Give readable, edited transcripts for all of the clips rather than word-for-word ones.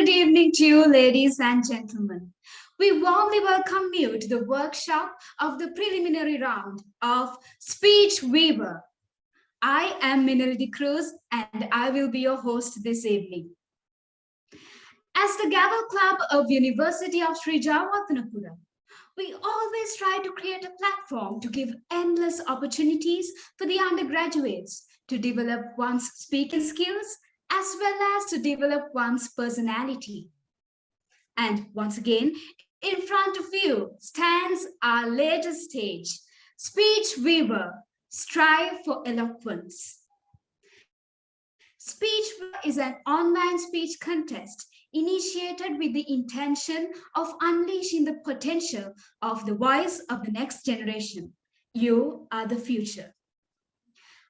good evening to you, ladies and gentlemen. We warmly welcome you to the workshop of the preliminary round of Speech Weaver. I am Minaldi Cruz and I will be your host this evening. As the Gavel Club of University of Sri Jawatanapura, we always try to create a platform to give endless opportunities for the undergraduates to develop one's speaking skills as well as to develop one's personality. And once again, in front of you stands our latest stage, Speech Weaver, Strive for Eloquence. Speech Weaver is an online speech contest initiated with the intention of unleashing the potential of the voice of the next generation. You are the future.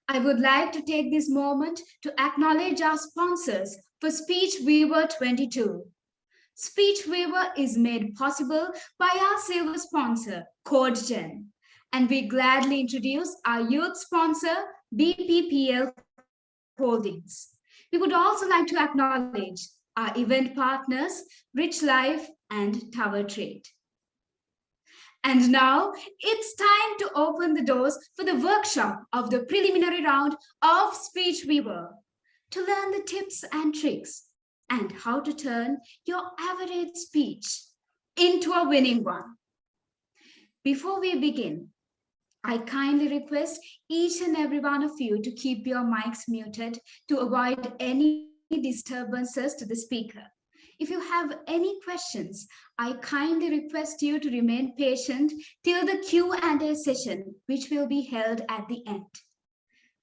I would like to take this moment to acknowledge our sponsors for Speech Weaver 22. Speech Weaver is made possible by our silver sponsor, CodeGen, and we gladly introduce our youth sponsor, BPPL Holdings. We would also like to acknowledge our event partners, Rich Life and Tower Trade. And now it's time to open the doors for the workshop of the preliminary round of Speech Weaver to learn the tips and tricks and how to turn your average speech into a winning one. Before we begin, I kindly request each and every one of you to keep your mics muted to avoid any disturbances to the speaker. If you have any questions, I kindly request you to remain patient till the Q&A session, which will be held at the end.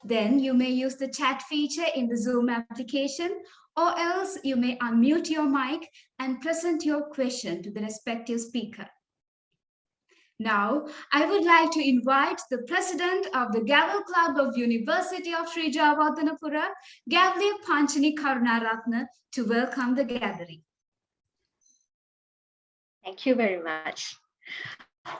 Then you may use the chat feature in the Zoom application, or else you may unmute your mic and present your question to the respective speaker. Now, I would like to invite the president of the Gavel Club of University of Sri Jawatanapura, Gavel Panchani Karunaratna, to welcome the gathering. Thank you very much.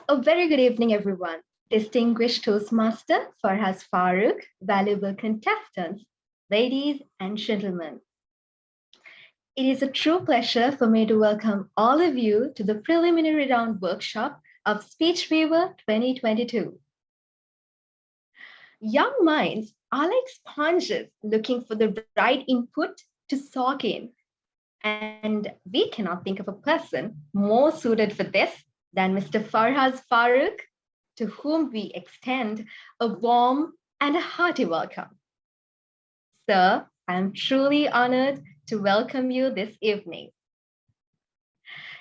A very good evening, everyone. Distinguished Toastmaster Farhaz Farouk, valuable contestants, ladies and gentlemen. It is a true pleasure for me to welcome all of you to the preliminary round workshop of Speech Weaver 2022. Young minds are like sponges looking for the right input to soak in. And we cannot think of a person more suited for this than Mr. Farhaz Farouk, to whom we extend a warm and a hearty welcome. Sir, I am truly honored to welcome you this evening.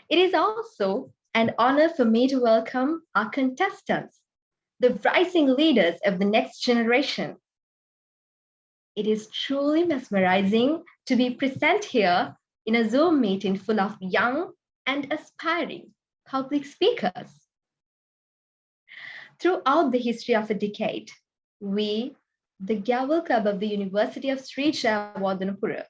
It is also an honor for me to welcome our contestants, the rising leaders of the next generation. It is truly mesmerizing to be present here in a Zoom meeting full of young and aspiring public speakers. Throughout the history of a decade, we, the Gavel Club of the University of Sri Jawatanapura,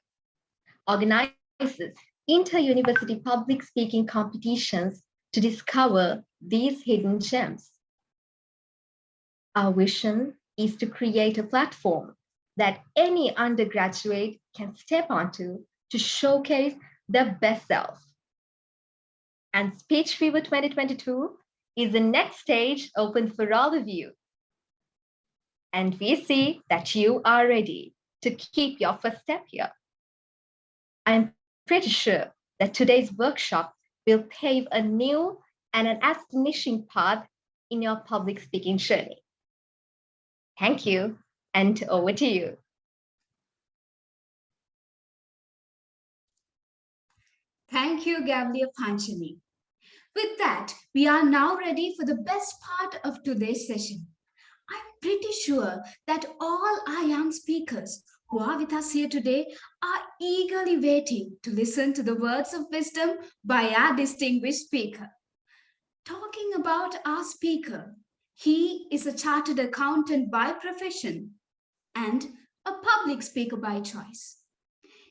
organizes inter-university public speaking competitions to discover these hidden gems. Our vision is to create a platform that any undergraduate can step onto to showcase their best self. And Speech Weaver 2022 is the next stage open for all of you. And we see that you are ready to keep your first step here. I'm pretty sure that today's workshop will pave a new and an astonishing path in your public speaking journey. Thank you, and over to you. Thank you, Gavel Panchani. With that, we are now ready for the best part of today's session. I'm pretty sure that all our young speakers who are with us here today are eagerly waiting to listen to the words of wisdom by our distinguished speaker. Talking about our speaker, he is a chartered accountant by profession and a public speaker by choice.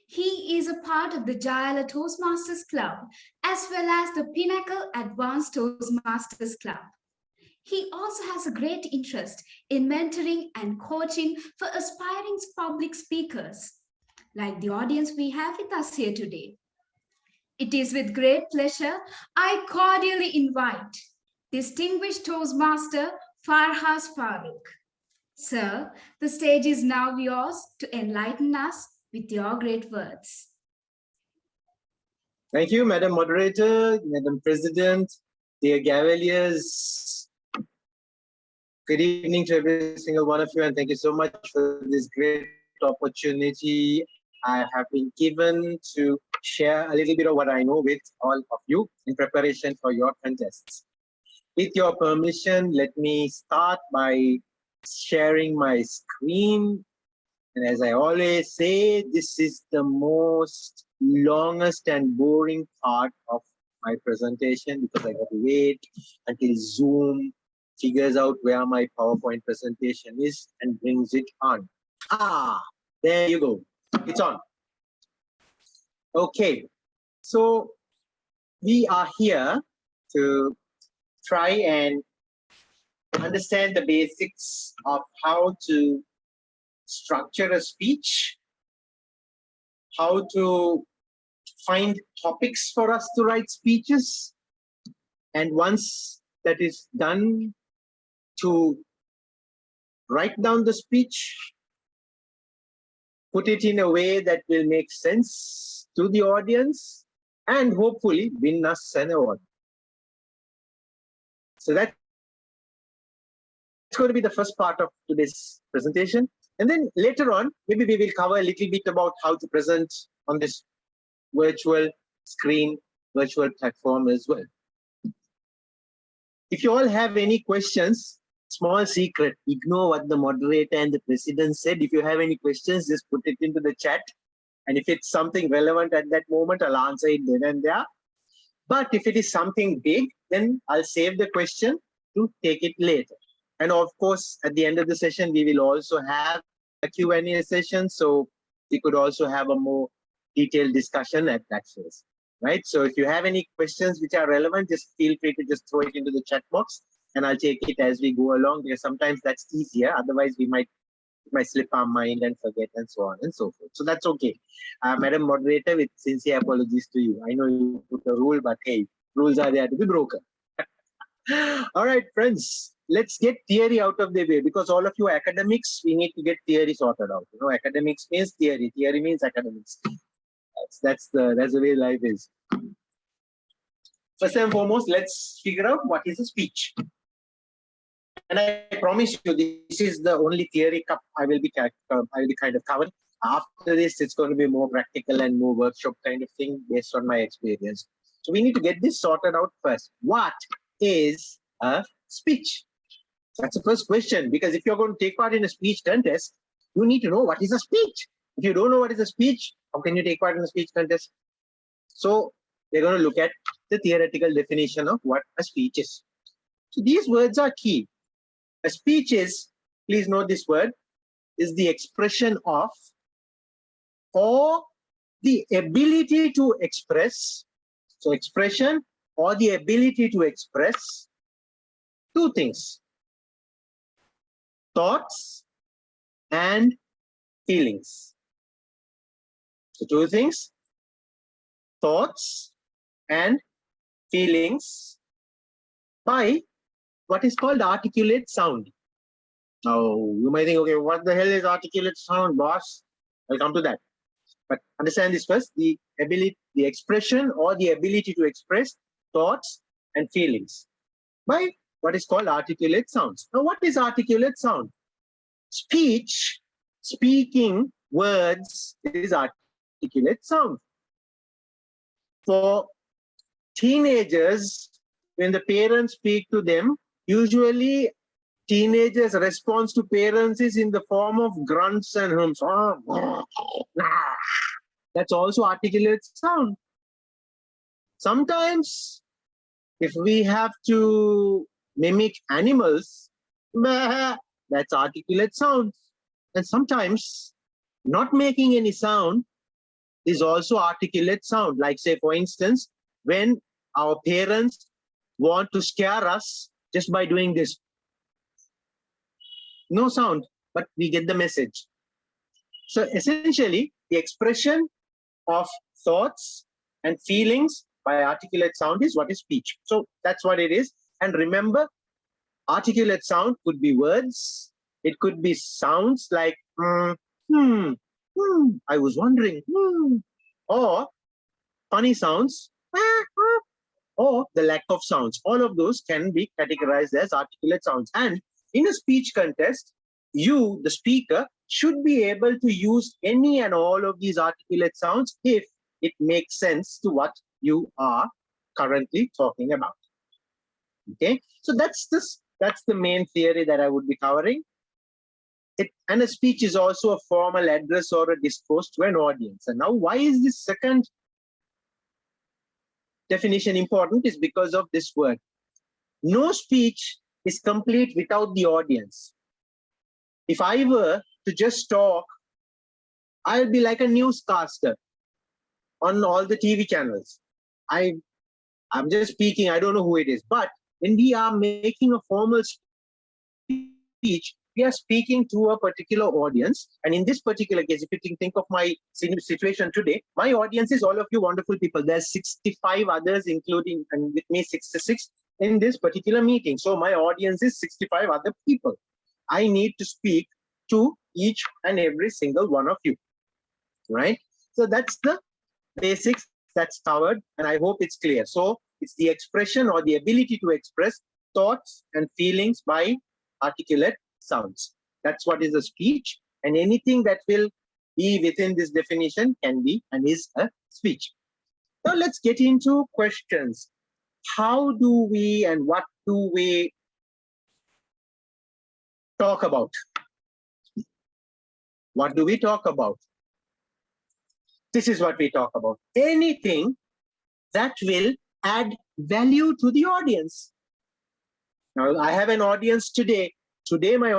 He is a part of the Jayala Toastmasters Club as well as the Pinnacle Advanced Toastmasters Club. He also has a great interest in mentoring and coaching for aspiring public speakers, like the audience we have with us here today. It is with great pleasure I cordially invite distinguished Toastmaster Farhaz Farouk. Sir, the stage is now yours to enlighten us with your great words. Thank you, Madam Moderator, Madam President, dear Gaveliers. Good evening to every single one of you, and thank you so much for this great opportunity I have been given to share a little bit of what I know with all of you in preparation for your contests. With your permission, let me start by sharing my screen. And as I always say, this is the most longest and boring part of my presentation because I got to wait until Zoom figures out where my PowerPoint presentation is and brings it on. Ah, there you go. It's on. Okay, so we are here to try and understand the basics of how to structure a speech, how to find topics for us to write speeches, and once that is done, to write down the speech, put it in a way that will make sense to the audience, and hopefully win us an award. So that's going to be the first part of today's presentation. And then later on, maybe we will cover a little bit about how to present on this virtual screen, virtual platform as well. If you all have any questions, small secret, ignore what the moderator and the president said. If you have any questions, just put it into the chat. And if it's something relevant at that moment, I'll answer it then and there. But if it is something big, then I'll save the question to take it later. And of course, at the end of the session, we will also have a Q&A session. So we could also have a more detailed discussion at that phase, right? So if you have any questions which are relevant, just feel free to just throw it into the chat box and I'll take it as we go along, because sometimes that's easier. Otherwise, we might slip our mind and forget and so on and so forth. So that's okay. Madam Moderator, with sincere apologies to you. I know you put a rule, but hey, rules are there to be broken. All right, friends, let's get theory out of the way, because all of you academics, we need to get theory sorted out. You know, academics means theory. Theory means academics. That's the way life is. First and foremost, let's figure out what is a speech. And I promise you, this is the only theory cup I will be kind of covering. After this, it's going to be more practical and more workshop kind of thing based on my experience. So we need to get this sorted out first. What is a speech? That's the first question, because if you're going to take part in a speech contest, you need to know what is a speech. If you don't know what is a speech, how can you take part in a speech contest? So we're going to look at the theoretical definition of what a speech is. So these words are key. A speech is, please note this word, is the expression of or the ability to express. So expression or the ability to express two things: thoughts and feelings. So two things: thoughts and feelings by what is called articulate sound. Now, you might think, okay, what the hell is articulate sound, boss? I'll come to that. But understand this first: the ability, the expression or the ability to express thoughts and feelings by what is called articulate sounds. Now, what is articulate sound? Speech, speaking words is articulate sound. For teenagers, when the parents speak to them, usually teenagers' response to parents is in the form of grunts and hums. That's also articulate sound. Sometimes, if we have to mimic animals, that's articulate sound. And sometimes, not making any sound is also articulate sound. Like, say, for instance, when our parents want to scare us just by doing this. No sound, but we get the message. So essentially, the expression of thoughts and feelings by articulate sound is what is speech. So that's what it is. And remember, articulate sound could be words. It could be sounds like I was wondering, or funny sounds, or the lack of sounds. All of those can be categorized as articulate sounds. And in a speech contest, you, the speaker, should be able to use any and all of these articulate sounds if it makes sense to what you are currently talking about. Okay, so that's the main theory that I would be covering. And a speech is also a formal address or a discourse to an audience. And now, why is this second definition important? Is because of this word. No speech is complete without the audience. If I were to just talk, I'll be like a newscaster on all the TV channels. I'm just speaking, I don't know who it is. But when we are making a formal speech, we are speaking to a particular audience. And in this particular case, if you think of my situation today, my audience is all of you wonderful people. There's 65 others, including, and with me 66 in this particular meeting. So my audience is 65 other people. I need to speak to each and every single one of you, right? So that's the basics that's covered, and I hope it's clear. So it's the expression or the ability to express thoughts and feelings by articulate sounds. That's what is a speech, and anything that will be within this definition can be and is a speech. Now let's get into questions. How do we and what do we talk about? What do we talk about? This is what we talk about. Anything that will add value to the audience. Now, I have an audience today. Today, my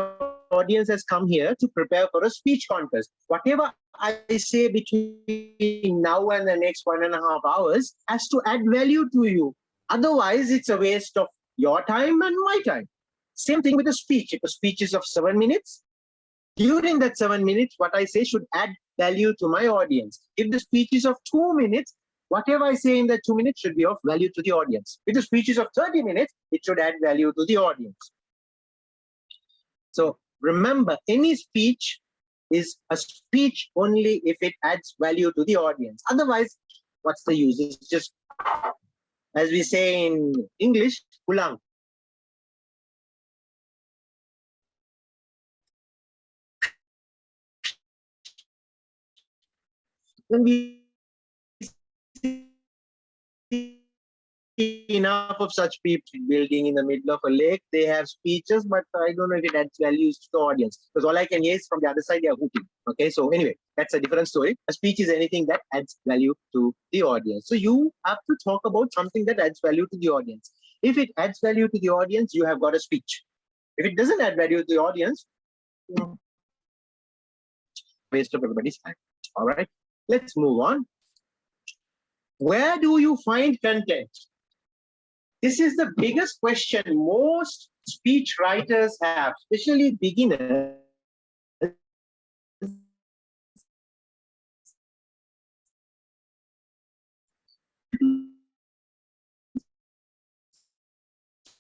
audience has come here to prepare for a speech contest. Whatever I say between now and the next 1.5 hours has to add value to you. Otherwise, it's a waste of your time and my time. Same thing with a speech. If a speech is of 7 minutes, during that 7 minutes, what I say should add value to my audience. If the speech is of 2 minutes, whatever I say in that 2 minutes should be of value to the audience. If the speech is of 30 minutes, it should add value to the audience. So remember, any speech is a speech only if it adds value to the audience. Otherwise, what's the use? It's just, as we say in English, ulang. When we see enough of such people building in the middle of a lake, they have speeches, but I don't know if it adds values to the audience, because all I can hear is from the other side, they are hooting. Okay, so anyway, that's a different story. A speech is anything that adds value to the audience. So you have to talk about something that adds value to the audience. If it adds value to the audience, you have got a speech. If it doesn't add value to the audience, waste of everybody's time. All right, let's move on. Where do you find content? This is the biggest question most speech writers have, especially beginners.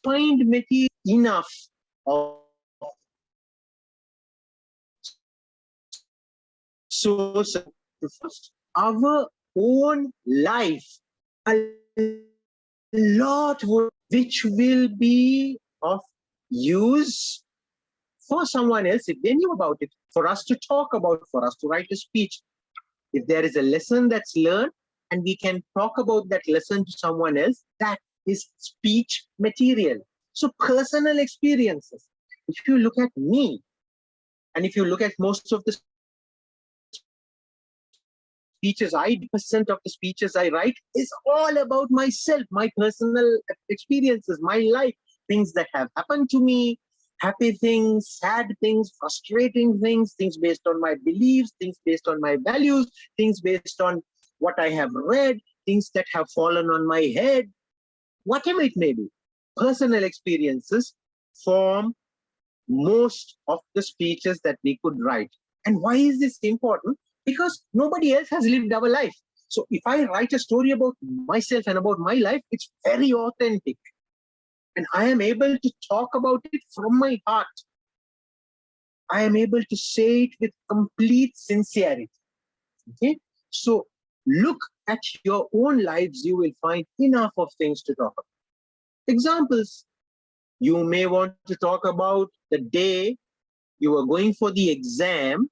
Find material enough of source to first our own life, a lot which will be of use for someone else if they knew about it, for us to talk about, for us to write a speech. If there is a lesson that's learned and we can talk about that lesson to someone else, that is speech material. So personal experiences. If you look at me, and if you look at most of the speeches, 80% of the speeches I write is all about myself, my personal experiences, my life, things that have happened to me, happy things, sad things, frustrating things, things based on my beliefs, things based on my values, things based on what I have read, things that have fallen on my head, whatever it may be. Personal experiences form most of the speeches that we could write. And why is this important? Because nobody else has lived our life. So if I write a story about myself and about my life, it's very authentic. And I am able to talk about it from my heart. I am able to say it with complete sincerity. Okay? So look at your own lives, you will find enough of things to talk about. Examples. You may want to talk about the day you were going for the exam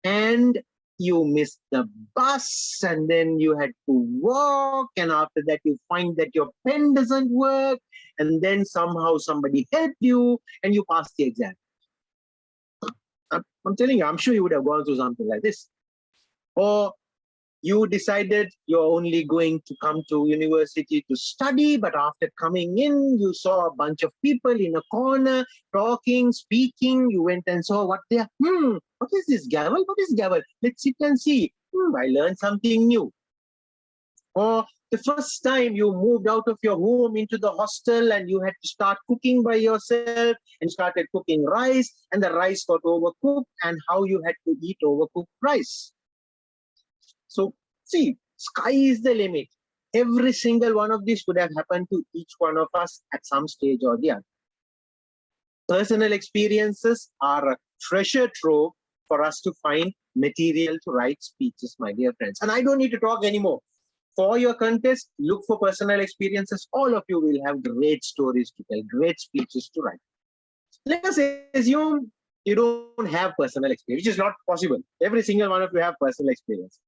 and you missed the bus and then you had to walk, and after that you find that your pen doesn't work, and then somehow somebody helped you and you passed the exam. I'm telling you, I'm sure you would have gone through something like this. Or you decided you're only going to come to university to study, but after coming in, you saw a bunch of people in a corner talking, speaking. You went and saw what they are. What is this, Gavel? What is Gavel? Let's sit and see. I learned something new. Or the first time you moved out of your home into the hostel and you had to start cooking by yourself and started cooking rice, and the rice got overcooked, and how you had to eat overcooked rice. So see, sky is the limit. Every single one of these could have happened to each one of us at some stage or the other. Personal experiences are a treasure trove for us to find material to write speeches, my dear friends. And I don't need to talk anymore. For your contest, look for personal experiences. All of you will have great stories to tell, great speeches to write. Let us assume you don't have personal experience, which is not possible. Every single one of you have personal experience,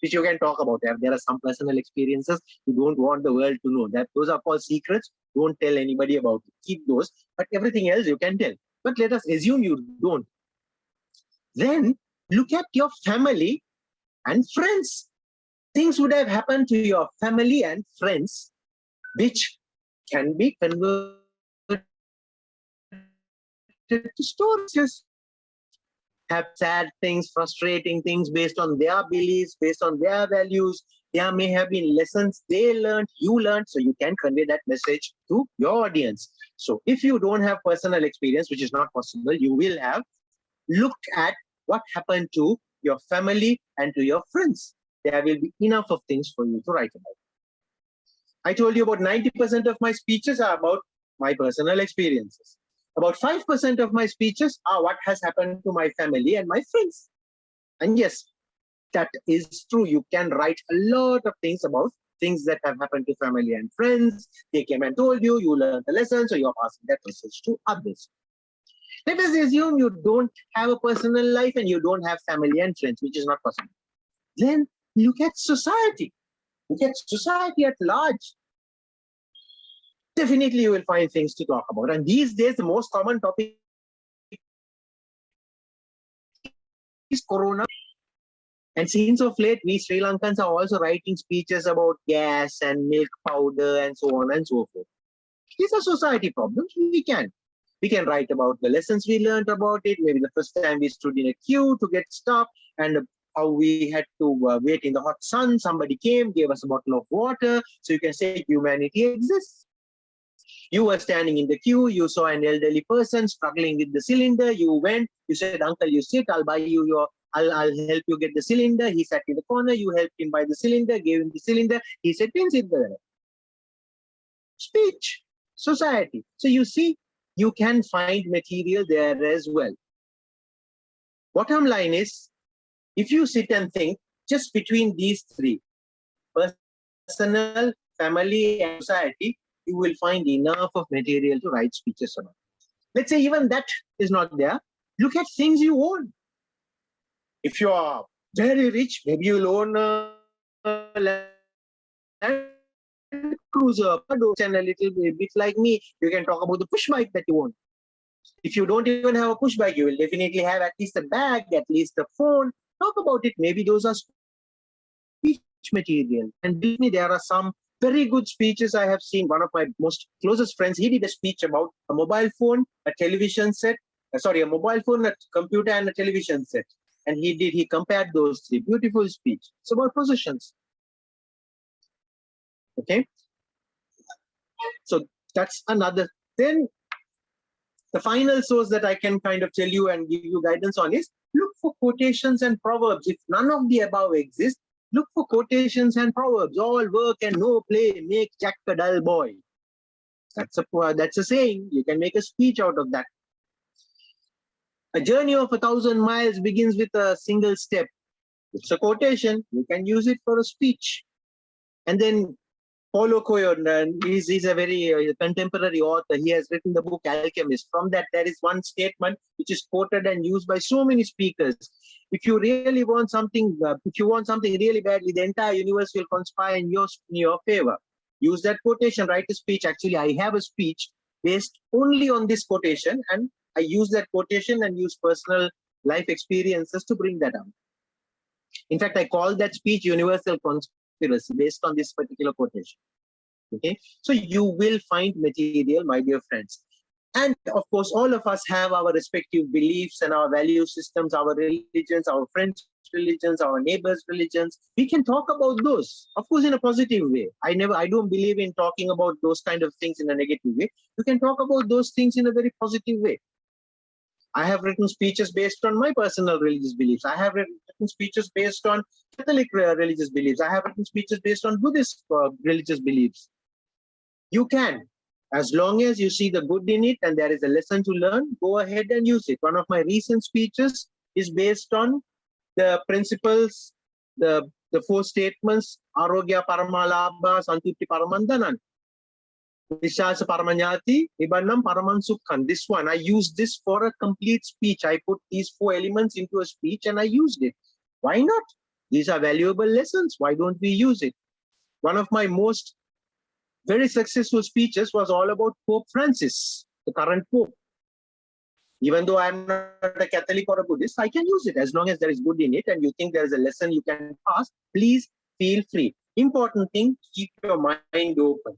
which you can talk about. There are some personal experiences you don't want the world to know. That those are called secrets. Don't tell anybody about it. Keep those. But everything else you can tell. But let us assume you don't. Then look at your family and friends. Things would have happened to your family and friends, which can be converted to stories. Have sad things, frustrating things based on their beliefs, based on their values. There may have been lessons they learned, you learned, so you can convey that message to your audience. So if you don't have personal experience, which is not possible, you will have, look at what happened to your family and to your friends. There will be enough of things for you to write about. I told you about 90% of my speeches are about my personal experiences. About 5% of my speeches are what has happened to my family and my friends. And yes, that is true. You can write a lot of things about things that have happened to family and friends. They came and told you, you learned the lesson, so you're passing that message to others. Let us assume you don't have a personal life and you don't have family and friends, which is not possible. Then look at society. Look at society at large. Definitely you will find things to talk about. And these days, the most common topic is Corona. And since of late, we Sri Lankans are also writing speeches about gas and milk powder and so on and so forth. These are society problems. We can write about the lessons we learned about it. Maybe the first time we stood in a queue to get stuff and how we had to wait in the hot sun. Somebody came, gave us a bottle of water. So you can say humanity exists. You were standing in the queue. You saw an elderly person struggling with the cylinder. You went. You said, "Uncle, you sit. I'll buy you your. I'll help you get the cylinder." He sat in the corner. You helped him buy the cylinder. Gave him the cylinder. He said, "Pin sit there." Speech, society. So you see, you can find material there as well. Bottom line is, if you sit and think just between these three, personal, family, and society, you will find enough of material to write speeches about. Let's say even that is not there. Look at things you own. If you are very rich, maybe you'll own a Land Cruiser, and a little bit like me, you can talk about the push bike that you own. If you don't even have a push bike, you will definitely have at least a bag, at least a phone. Talk about it. Maybe those are speech material. And believe me, there are some very good speeches I have seen. One of my most closest friends, he did a speech about a mobile phone, a television set, a mobile phone, a computer, and a television set. And he compared those three. Beautiful speech. It's about possessions. Okay. So that's another. Then the final source that I can kind of tell you and give you guidance on is look for quotations and proverbs. If none of the above exist, Look for quotations and proverbs. All work and no play make Jack a dull boy. That's a saying. You can make a speech out of that. A journey of 1,000 miles begins with a single step. It's a quotation. You can use it for a speech. And then Paulo Coelho, he's a very contemporary author. He has written the book Alchemist. From that, there is one statement which is quoted and used by so many speakers. If you really want something, if you want something really badly, the entire universe will conspire in your favor. Use that quotation, write a speech. Actually, I have a speech based only on this quotation, and I use that quotation and use personal life experiences to bring that out. In fact, I call that speech Universal Conspiracy based on this particular quotation. Okay, so you will find material, my dear friends. And of course, all of us have our respective beliefs and our value systems, our religions, our friends' religions, our neighbors' religions. We can talk about those, of course, in a positive way. I don't believe in talking about those kind of things in a negative way. You can talk about those things in a very positive way. I have written speeches based on my personal religious beliefs. I have written speeches based on Catholic religious beliefs. I have written speeches based on Buddhist religious beliefs. You can, as long as you see the good in it and there is a lesson to learn, go ahead and use it. One of my recent speeches is based on the principles, the 4 statements, Arogya Paramalabha Santipti Paramandanan. Vishasa Paramanyati, Nibannam Paramansukhan. This one, I used this for a complete speech. I put these 4 elements into a speech and I used it. Why not? These are valuable lessons. Why don't we use it? One of my most very successful speeches was all about Pope Francis, the current Pope. Even though I'm not a Catholic or a Buddhist, I can use it as long as there is good in it and you think there is a lesson you can pass. Please feel free. Important thing, keep your mind open.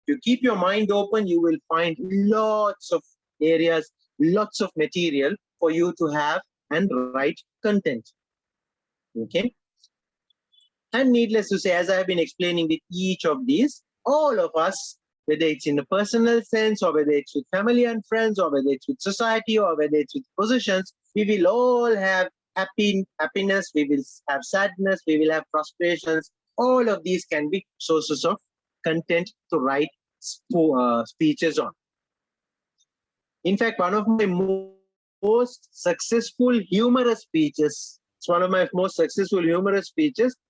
If you keep your mind open, you will find lots of areas, lots of material for you to have and write content. Okay. And needless to say, as I have been explaining with each of these, all of us, whether it's in a personal sense or whether it's with family and friends or whether it's with society or whether it's with positions, we will all have happiness, we will have sadness, we will have frustrations. All of these can be sources of content to write speeches on. In fact, one of my most successful humorous speeches,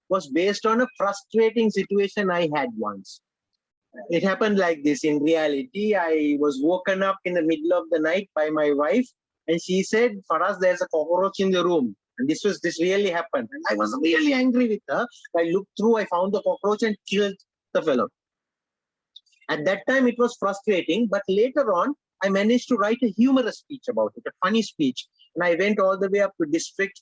was based on a frustrating situation I had once. It happened like this. In reality, I was woken up in the middle of the night by my wife, and she said, "Farhaz, there's a cockroach in the room." And this really happened. And I was really angry with her. I looked through, I found the cockroach and killed the fellow. At that time, it was frustrating, but later on, I managed to write a humorous speech about it, a funny speech. And I went all the way up to District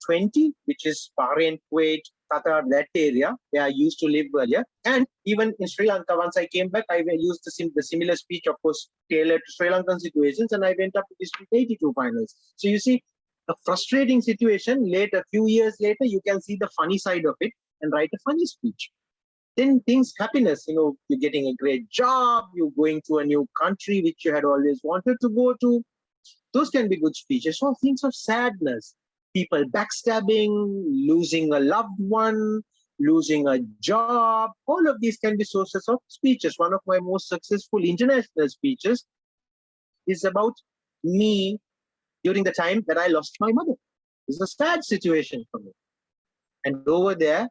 20, which is Bahrain, Kuwait, Qatar, that area where I used to live earlier. And even in Sri Lanka, once I came back, I used the similar speech, of course, tailored to Sri Lankan situations, and I went up to District 82 finals. So you see, a frustrating situation, a few years later, you can see the funny side of it and write a funny speech. Then happiness, you're getting a great job, you're going to a new country which you had always wanted to go to. Those can be good speeches. Or things of sadness, people backstabbing, losing a loved one, losing a job. All of these can be sources of speeches. One of my most successful international speeches is about me during the time that I lost my mother. It's a sad situation for me. And over there,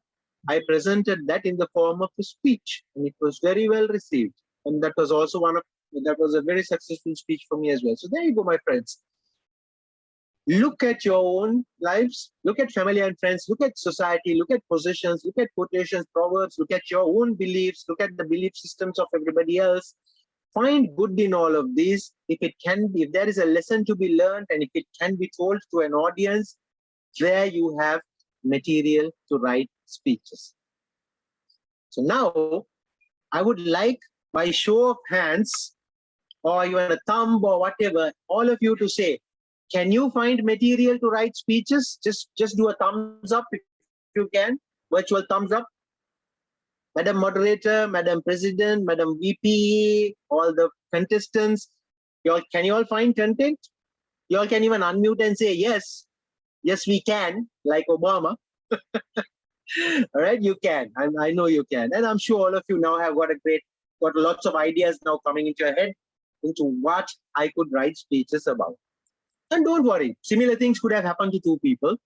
I presented that in the form of a speech, and it was very well received. And that was also that was a very successful speech for me as well. So there you go, my friends. Look at your own lives, look at family and friends, look at society, look at positions, look at quotations, proverbs, look at your own beliefs, look at the belief systems of everybody else. Find good in all of these. If there is a lesson to be learned, and if it can be told to an audience, there you have material to write speeches. So now I would like, by show of hands or even a thumb or whatever, all of you to say, can you find material to write speeches? Just do a thumbs up if you can, virtual thumbs up. Madam Moderator, Madam President, Madam VP, all the contestants, can you all find content? You all can even unmute and say, yes, we can, like Obama. All right, you can. I know you can. And I'm sure all of you now have got lots of ideas now coming into your head into what I could write speeches about. And don't worry, similar things could have happened to two people.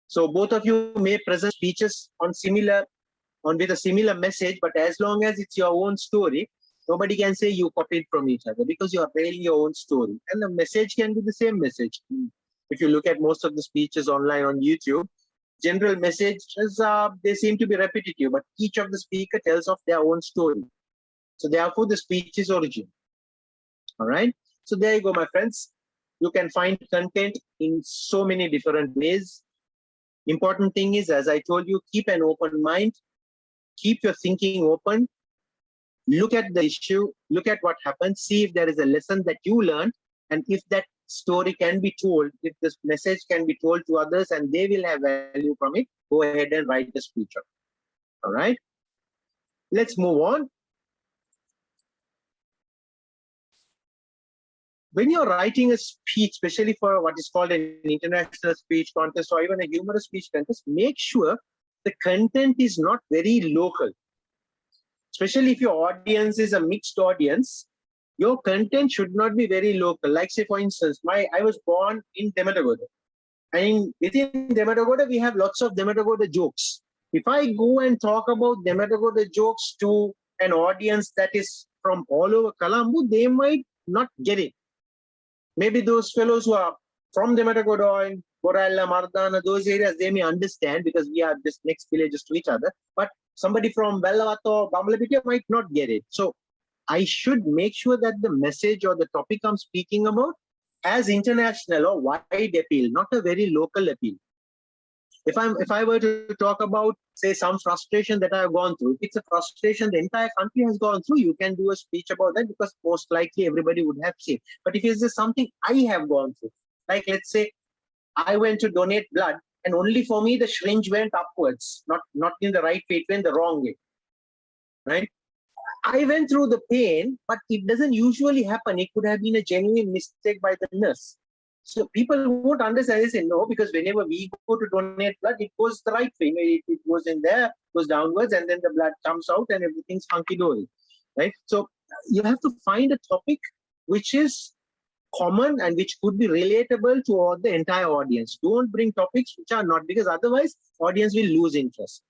So both of you may present speeches on with a similar message, but as long as it's your own story, nobody can say you copied from each other because you are telling your own story. And the message can be the same message. If you look at most of the speeches online on YouTube, general messages, they seem to be repetitive, but each of the speaker tells of their own story. So therefore, the speech is original. All right. So there you go, my friends. You can find content in so many different ways. Important thing is, as I told you, keep an open mind, keep your thinking open, look at the issue, look at what happens, see if there is a lesson that you learned, and if that story can be told, if this message can be told to others and they will have value from it, go ahead and write the speech. All right. Let's move on. When you're writing a speech, especially for what is called an international speech contest or even a humorous speech contest, make sure the content is not very local. Especially if your audience is a mixed audience, your content should not be very local. Like say, for instance, I was born in Dematagoda. And within Dematagoda, we have lots of Dematagoda jokes. If I go and talk about Dematagoda jokes to an audience that is from all over Colombo, they might not get it. Maybe those fellows who are from Dematagoda and Boralla, Mardana, those areas, they may understand because we are just next villages to each other. But somebody from Vellavato, Bamalapitia might not get it. So I should make sure that the message or the topic I'm speaking about has international or wide appeal, not a very local appeal. If I were to talk about, say, some frustration that I've gone through, if it's a frustration the entire country has gone through, you can do a speech about that because most likely everybody would have seen. But if it's just something I have gone through, like let's say I went to donate blood and only for me the syringe went upwards, not in the right way, it went the wrong way, right? I went through the pain, but it doesn't usually happen. It could have been a genuine mistake by the nurse. So people won't understand. They say no, because whenever we go to donate blood, it goes the right way. It goes in there, goes downwards, and then the blood comes out and everything's hunky-dory, right? So you have to find a topic which is common and which could be relatable to all the entire audience. Don't bring topics which are not, because otherwise audience will lose interest.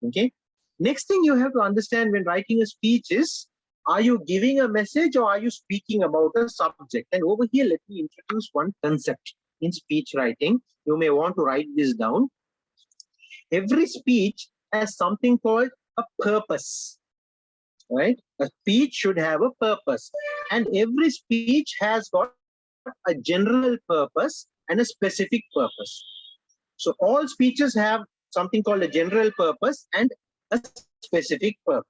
Okay. Next thing you have to understand when writing a speech is, are you giving a message or are you speaking about a subject? And over here, let me introduce one concept in speech writing. You may want to write this down. Every speech has something called a purpose, right? A speech should have a purpose. And every speech has got a general purpose and a specific purpose. So all speeches have something called a general purpose and a specific purpose.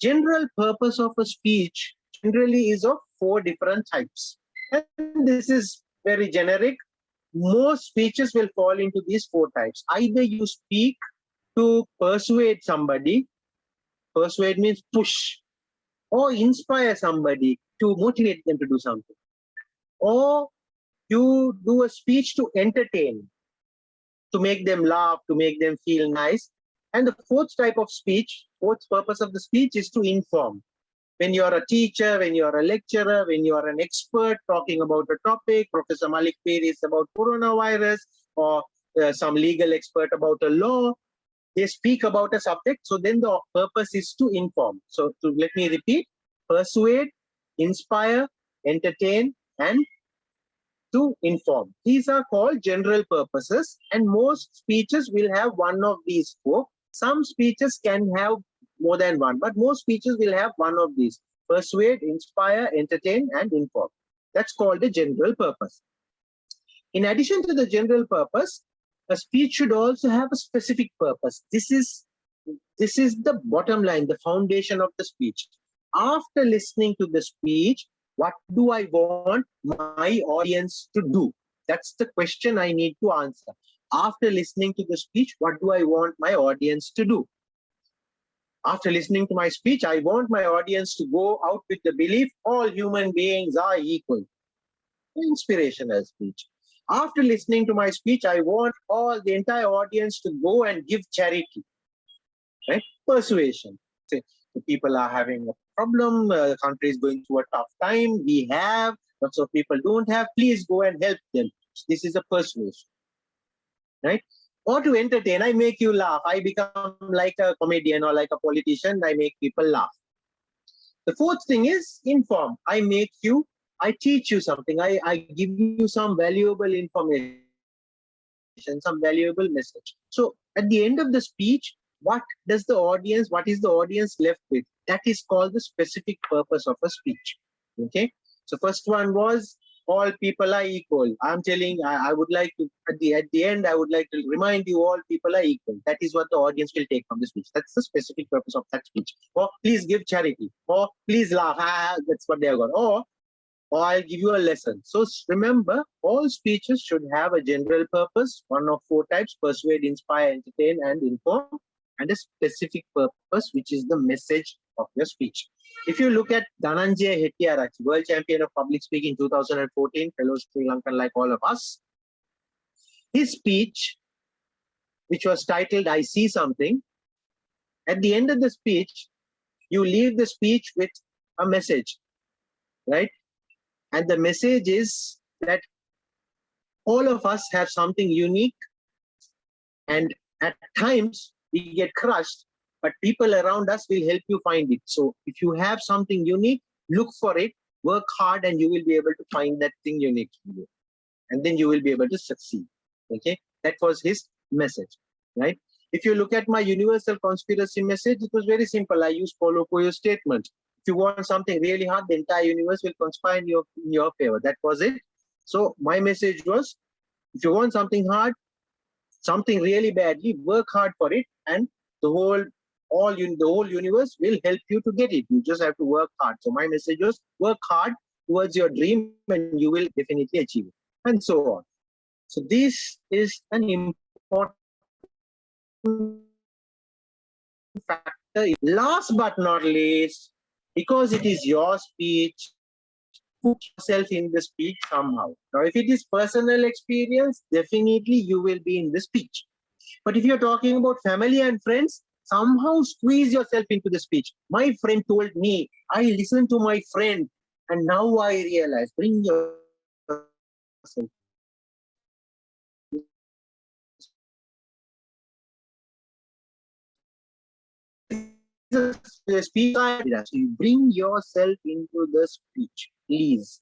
General purpose of a speech generally is of 4 different types. And this is very generic. Most speeches will fall into these 4 types. Either you speak to persuade somebody, persuade means push, or inspire somebody to motivate them to do something. Or you do a speech to entertain, to make them laugh, to make them feel nice. And the 4th type of speech, 4th purpose of the speech is to inform. When you're a teacher, when you're a lecturer, when you're an expert talking about a topic, Professor Malik Peri is about coronavirus, or some legal expert about a law, they speak about a subject. So then the purpose is to inform. So let me repeat: persuade, inspire, entertain, and to inform. These are called general purposes, and most speeches will have one of these 4. Some speeches can have more than one, but most speeches will have one of these: persuade, inspire, entertain, and inform. That's called the general purpose. In addition to the general purpose, a speech should also have a specific purpose. This is the bottom line, the foundation of the speech. After listening to the speech, what do I want my audience to do? That's the question I need to answer. After listening to the speech, what do I want my audience to do? After listening to my speech, I want my audience to go out with the belief all human beings are equal. Inspirational speech. After listening to my speech, I want the entire audience to go and give charity, right? Persuasion. Say, the people are having a problem, the country is going through a tough time, we have, lots of people don't have, please go and help them. This is a persuasion, right? Or to entertain, I make you laugh. I become like a comedian or like a politician, I make people laugh. The fourth thing is inform. I teach you something. I give you some valuable information, some valuable message. So at the end of the speech, what is the audience left with? That is called the specific purpose of a speech. Okay. So first one was all people are equal. I'm telling, I would like to, at the end, I would like to remind you all people are equal. That is what the audience will take from the speech. That's the specific purpose of that speech. Or please give charity. Or please laugh. That's what they are going. Or I'll give you a lesson. So remember, all speeches should have a general purpose, one of four types: persuade, inspire, entertain, and inform, and a specific purpose, which is the message of your speech. If you look at Dhananjay Hettiarachchi, world champion of public speaking 2014, fellow Sri Lankan like all of us, his speech, which was titled I See Something, at the end of the speech, you leave the speech with a message, right? And the message is that all of us have something unique, and at times we get crushed, but people around us will help you find it. So if you have something unique, look for it, work hard, and you will be able to find that thing unique to you. And then you will be able to succeed. Okay, that was his message, right? If you look at my universal conspiracy message, it was very simple. I use Paulo Coelho's statement. If you want something really hard, the entire universe will conspire in your favor. That was it. So my message was, if you want something hard, something really badly, work hard for it, and the whole universe will help you to get it. You just have to work hard. So my message was, work hard towards your dream and you will definitely achieve it, and so on. So this is an important factor. Last but not least, because it is your speech, put yourself in the speech somehow. Now, if it is personal experience, definitely you will be in the speech. But if you're talking about family and friends, somehow squeeze yourself into the speech. My friend told me, I listened to my friend, and now I realize, bring yourself. The speech, you bring yourself into the speech, please.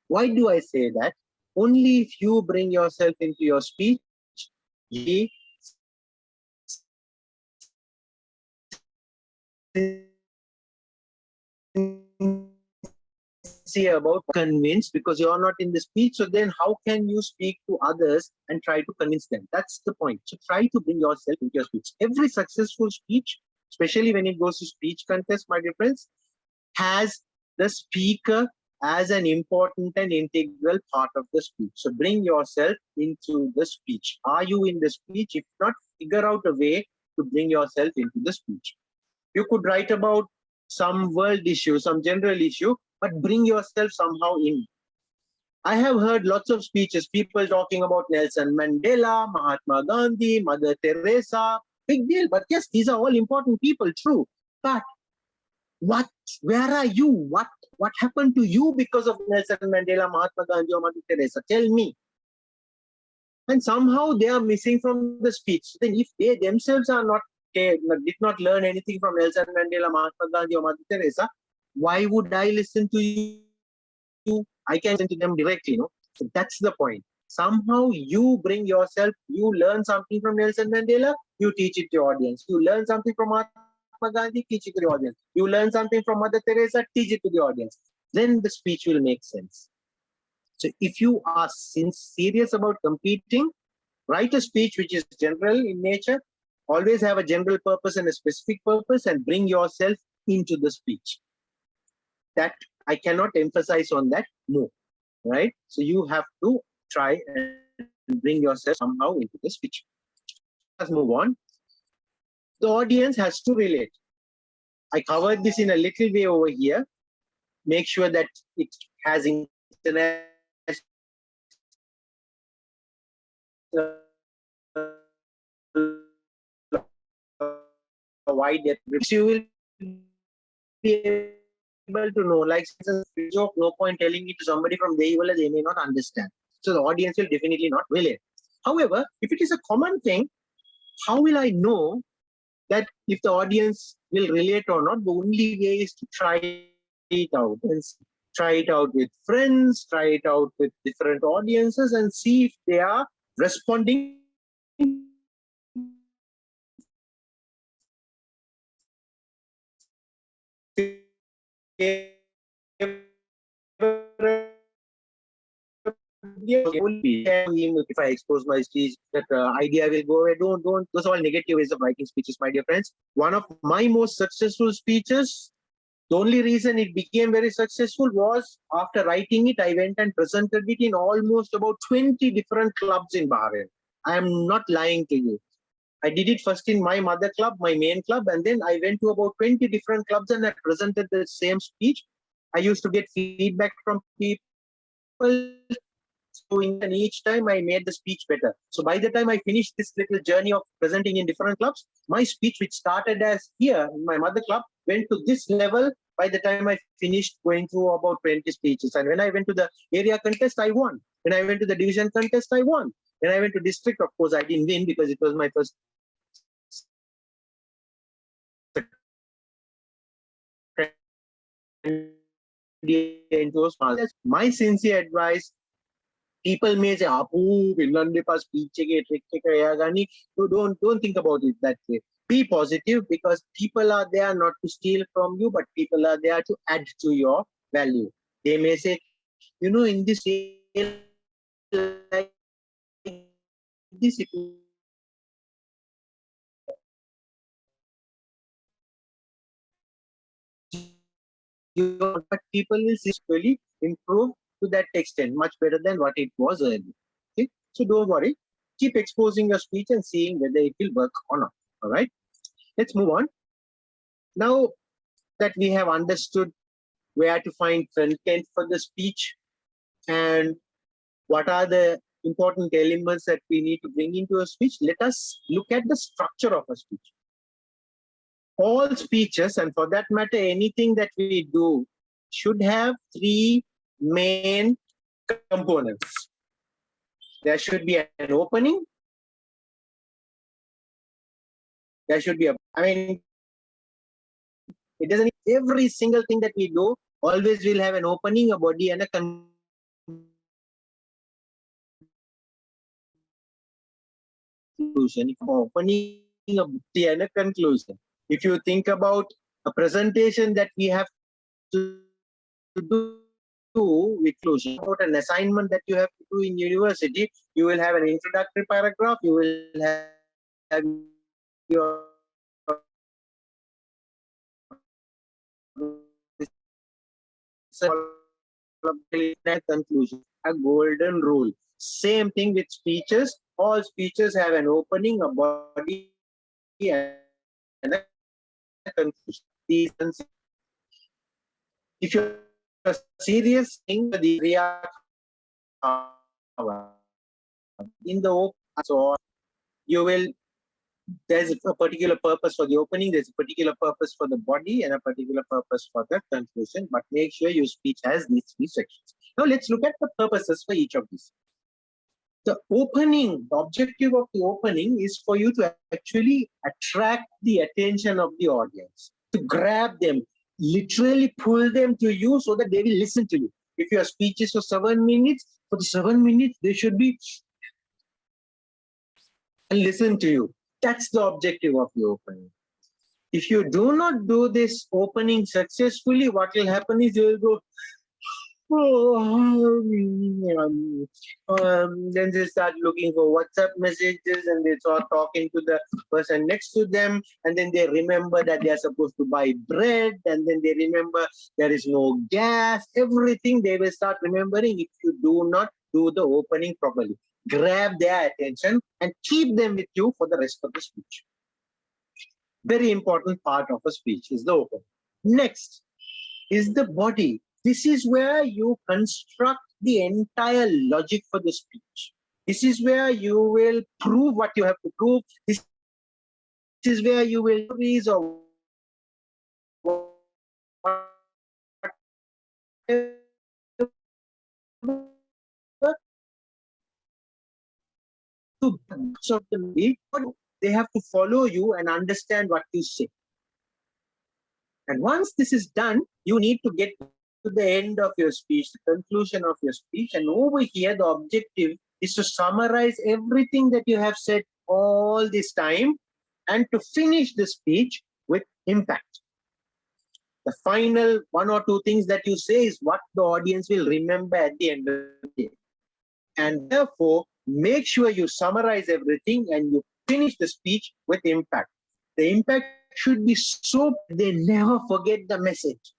Why do I say that? Only if you bring yourself into your speech, you say about convince, because you're not in the speech. So then how can you speak to others and try to convince them? That's the point. So try to bring yourself into your speech. Every successful speech, especially when it goes to speech contest, my dear friends, has the speaker as an important and integral part of the speech. So bring yourself into the speech. Are you in the speech? If not, figure out a way to bring yourself into the speech. You could write about some world issue, some general issue, but bring yourself somehow in. I have heard lots of speeches, people talking about Nelson Mandela, Mahatma Gandhi, Mother Teresa, big deal. But yes, these are all important people, true. But where are you? What happened to you because of Nelson Mandela, Mahatma Gandhi, or Mother Teresa? Tell me. And somehow they are missing from the speech. Then if they themselves are did not learn anything from Nelson Mandela, Mahatma Gandhi, or Mother Teresa, why would I listen to you? I can listen to them directly, So that's the point. Somehow you bring yourself, you learn something from Nelson Mandela, you teach it to your audience. You learn something from Mahatma Gandhi, teach it to the audience. You learn something from Mother Teresa, teach it to the audience. Then the speech will make sense. So if you are serious about competing, write a speech which is general in nature, always have a general purpose and a specific purpose, and bring yourself into the speech. That I cannot emphasize on that more, right? So you have to try and bring yourself somehow into the speech. Let's move on. The audience has to relate. I covered this in a little way over here. Make sure that it has international wide depth, you will be able to know, like it's a joke, no point telling it to somebody from the evil, they may not understand. So the audience will definitely not relate. However, if it is a common thing, how will I know that if the audience will relate or not? The only way is to try it out and try it out with friends, try it out with different audiences and see if they are responding if I expose my speech, that idea will go away. Don't. Those are all negative ways of writing speeches, my dear friends. One of my most successful speeches, the only reason it became very successful was after writing it, I went and presented it in almost about 20 different clubs in Bahrain. I am not lying to you. I did it first in my mother club, my main club, and then I went to about 20 different clubs and I presented the same speech. I used to get feedback from people. So and each time I made the speech better. So by the time I finished this little journey of presenting in different clubs, my speech, which started as here in my mother club, went to this level by the time I finished going through about 20 speeches. And when I went to the area contest, I won. When I went to the division contest, I won. When I went to district, of course, I didn't win because it was my first my sincere advice. People may say, "Apu, Finlande pa speech ke trick ke kaya gani." So don't think about it that way. Be positive because people are there not to steal from you, but people are there to add to your value. They may say, in this like this, but people will simply improve to that extent, much better than what it was earlier. Okay? So don't worry. Keep exposing your speech and seeing whether it will work or not. All right. Let's move on. Now that we have understood where to find content for the speech and what are the important elements that we need to bring into a speech, let us look at the structure of a speech. All speeches, and for that matter, anything that we do, should have three main components. There should be an opening. There should be it doesn't, every single thing that we do always will have an opening, a body, and a conclusion. Opening, a body, and a conclusion. If you think about a presentation that we have to do with conclusion, about an assignment that you have to do in university, you will have an introductory paragraph, you will have your conclusion, a golden rule. Same thing with speeches. All speeches have an opening, a body, and a conclusion. If you're serious in the area in the open, so you will, there's a particular purpose for the opening, there's a particular purpose for the body, and a particular purpose for the conclusion, but make sure your speech has these three sections. Now let's look at the purposes for each of these. The opening, the objective of the opening is for you to actually attract the attention of the audience, to grab them, literally pull them to you so that they will listen to you. If your speech is for 7 minutes, for the 7 minutes, they should be and listen to you. That's the objective of the opening. If you do not do this opening successfully, what will happen is you will go, then they start looking for WhatsApp messages and they start talking to the person next to them, and then they remember that they are supposed to buy bread, and then they remember there is no gas. Everything they will start remembering if you do not do the opening properly. Grab their attention and keep them with you for the rest of the speech. Very important part of a speech is the opening. Next is the body. This is where you construct the entire logic for the speech. This is where you will prove what you have to prove. This is where you will increase or of the meet, they have to follow you and understand what you say. And once this is done, you need to get to the end of your speech, the conclusion of your speech. And over here, the objective is to summarize everything that you have said all this time and to finish the speech with impact. The final one or two things that you say is what the audience will remember at the end of the day. And therefore, make sure you summarize everything and you finish the speech with impact. The impact should be so they never forget the message.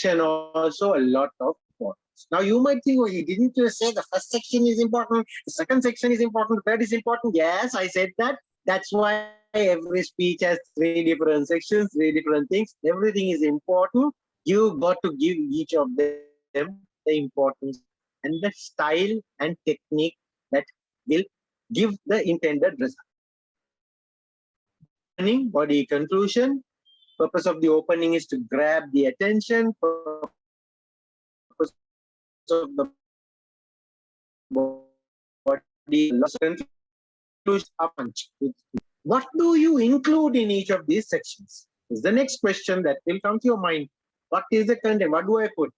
Also a lot of importance. Now you might think, oh, you didn't just say the first section is important, the second section is important, the third is important. Yes, I said that. That's why every speech has 3 different sections, 3 different things. Everything is important. You got to give each of them the importance and the style and technique that will give the intended result. Body conclusion. Purpose of the opening is to grab the attention. Purpose of the body conclusion. What do you include in each of these sections? Is the next question that will come to your mind. What is the content? What do I put?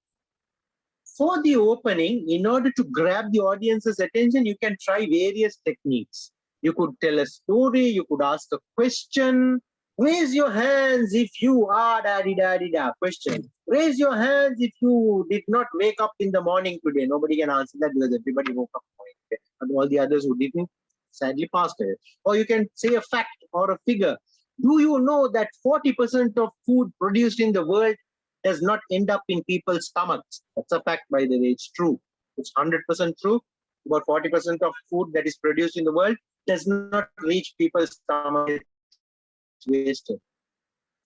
For the opening, in order to grab the audience's attention, you can try various techniques. You could tell a story, you could ask a question. Raise your hands if you are da-di-da-di-da. Question. Raise your hands if you did not wake up in the morning today. Nobody can answer that because everybody woke up today. And all the others who didn't sadly passed away. Or you can say a fact or a figure. Do you know that 40% of food produced in the world does not end up in people's stomachs? That's a fact, by the way. It's true. It's 100% true. About 40% of food that is produced in the world does not reach people's stomach. It's wasted.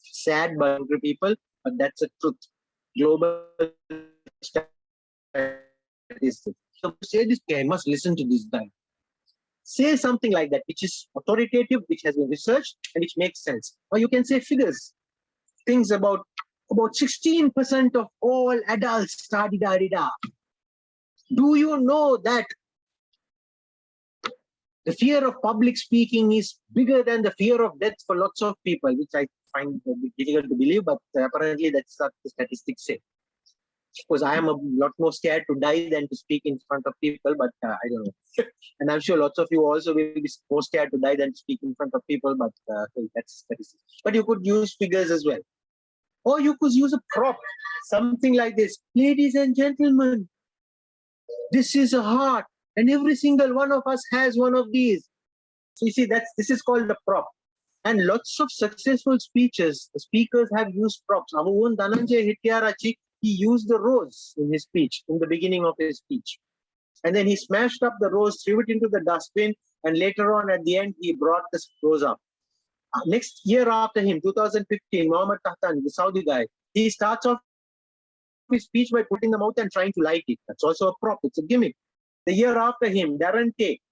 Sad by hungry people, but that's a truth. Global statistics. So say this, I must listen to this guy. Say something like that, which is authoritative, which has been researched, and which makes sense. Or you can say figures. Things about 16% of all adults, da-di-da-di-da. Do you know that the fear of public speaking is bigger than the fear of death for lots of people, which I find difficult to believe, but apparently that's what the statistics say. Because I am a lot more scared to die than to speak in front of people, but I don't know. And I'm sure lots of you also will be more scared to die than to speak in front of people, but that's statistics. But you could use figures as well. Or you could use a prop, something like this. Ladies and gentlemen, this is a heart, and every single one of us has one of these. So you see, this is called a prop. And lots of successful speeches, the speakers have used props. Our own Dhananjay Hittiarachi, he used the rose in his speech, in the beginning of his speech. And then he smashed up the rose, threw it into the dustbin, and later on at the end, he brought the rose up. Next year after him, 2015, Mohammed Tahtan, the Saudi guy, he starts off his speech by putting the mouth and trying to light it. That's also a prop, it's a gimmick. The year after him, Darren Tate,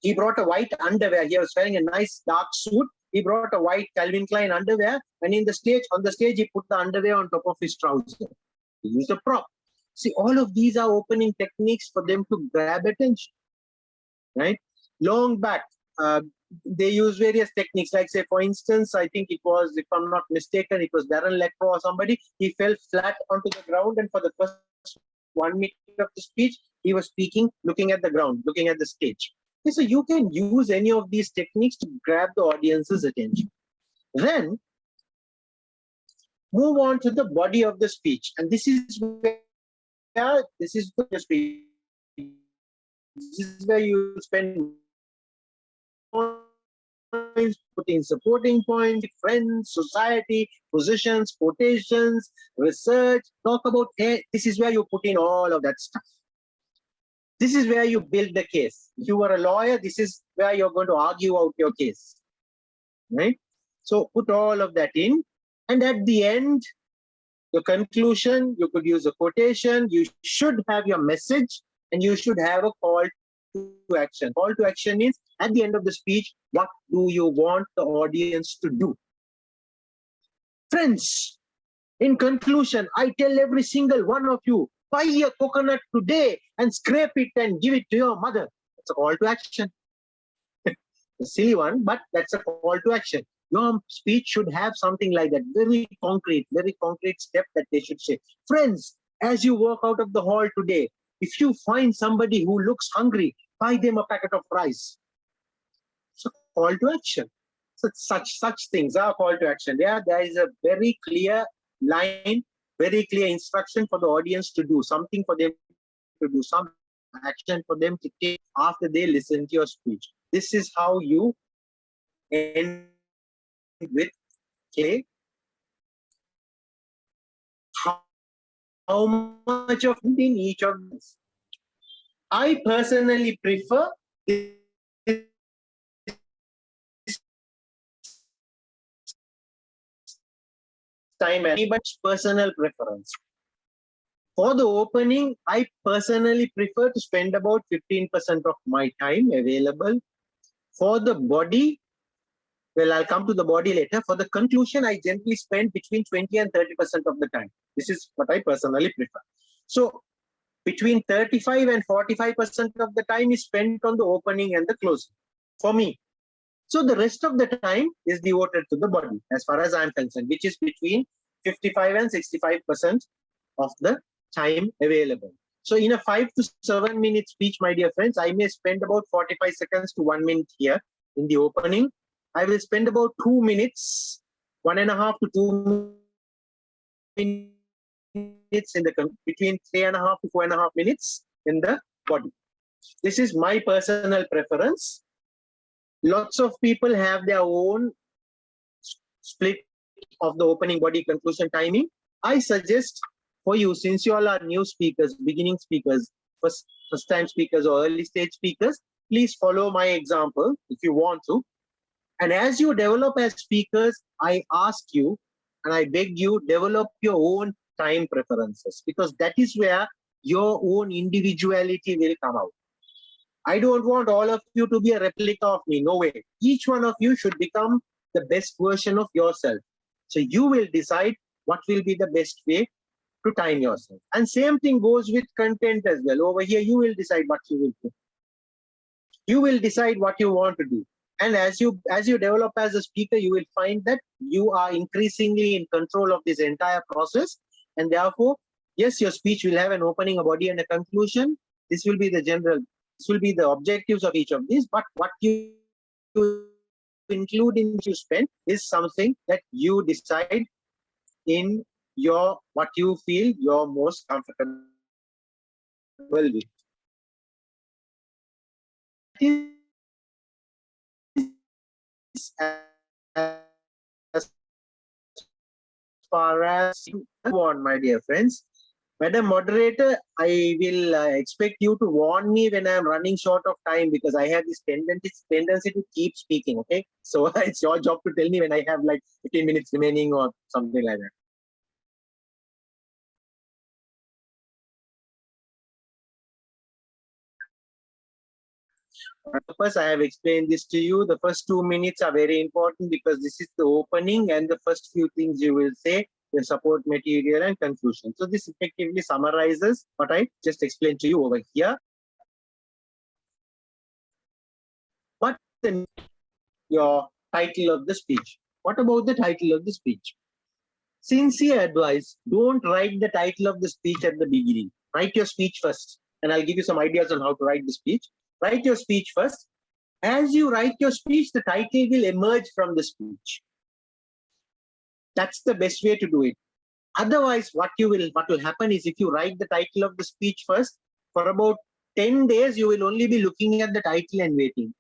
he brought a white underwear. He was wearing a nice dark suit. He brought a white Calvin Klein underwear, and on the stage, he put the underwear on top of his trousers. He used a prop. See, all of these are opening techniques for them to grab attention, right? Long back, they use various techniques. Like, say, for instance, I think it was, if I'm not mistaken, it was Darren Lecro or somebody. He fell flat onto the ground, and for the first 1 minute of the speech, he was speaking, looking at the ground, looking at the stage. Okay, so you can use any of these techniques to grab the audience's attention. Then move on to the body of the speech, and this is where the speech. This is where you spend points, put in supporting points, friends, society, positions, quotations, research, talk about. This is where you put in all of that stuff. This is where you build the case. If you were a lawyer, this is where you're going to argue out your case, right? So put all of that in, and at the end, Your conclusion, you could use a quotation, you should have your message, and you should have a call to action. Call to action means at the end of the speech, what do you want the audience to do? Friends, in conclusion, I tell every single one of you, buy a coconut today and scrape it and give it to your mother. That's a call to action. A silly one, but that's a call to action. Your speech should have something like that, very concrete step that they should say. Friends, as you walk out of the hall today, if you find somebody who looks hungry, buy them a packet of rice. It's a call to action. So such things are call to action. There is a very clear line, very clear instruction for the audience to do, something for them to do, some action for them to take after they listen to your speech. This is how you end with Clay. How much of it in each of these? I personally prefer this time, anybody's personal preference. For the opening, I personally prefer to spend about 15% of my time available. For the body, well, I'll come to the body later. For the conclusion, I generally spend between 20 and 30% of the time. This is what I personally prefer. So between 35 and 45% of the time is spent on the opening and the closing for me. So the rest of the time is devoted to the body as far as I'm concerned, which is between 55 and 65% of the time available. So in a 5 to 7 minute speech, my dear friends, I may spend about 45 seconds to 1 minute here in the opening. I will spend about 2 minutes, 1.5 to 2 minutes in the between 3.5 to 4.5 minutes in the body. This is my personal preference. Lots of people have their own split of the opening, body, conclusion timing. I suggest for you, since you all are new speakers, beginning speakers, first time speakers or early stage speakers, please follow my example if you want to. And as you develop as speakers, I ask you and I beg you, develop your own time preferences, because that is where your own individuality will come out. I don't want all of you to be a replica of me. No way. Each one of you should become the best version of yourself. So you will decide what will be the best way to time yourself. And same thing goes with content as well. Over here, you will decide what you will do. You will decide what you want to do. And as you develop as a speaker, you will find that you are increasingly in control of this entire process. And therefore, yes, your speech will have an opening, a body, and a conclusion. This will be the this will be the objectives of each of these. But what you include in what you spend is something that you decide in your, what you feel you're most comfortable with. As far as you want, my dear friends. Madam Moderator, I will expect you to warn me when I'm running short of time, because I have this tendency to keep speaking, okay? So it's your job to tell me when I have like 15 minutes remaining or something like that. Purpose, I have explained this to you. The first 2 minutes are very important because this is the opening and the first few things you will say, the support material and conclusion. So this effectively summarizes what I just explained to you over here. But then your title of the speech. What about the title of the speech? Sincere advice, don't write the title of the speech at the beginning. Write your speech first. And I'll give you some ideas on how to write the speech. Write your speech first. As you write your speech, the title will emerge from the speech. That's the best way to do it. Otherwise, what will happen is, if you write the title of the speech first, for about 10 days, you will only be looking at the title and waiting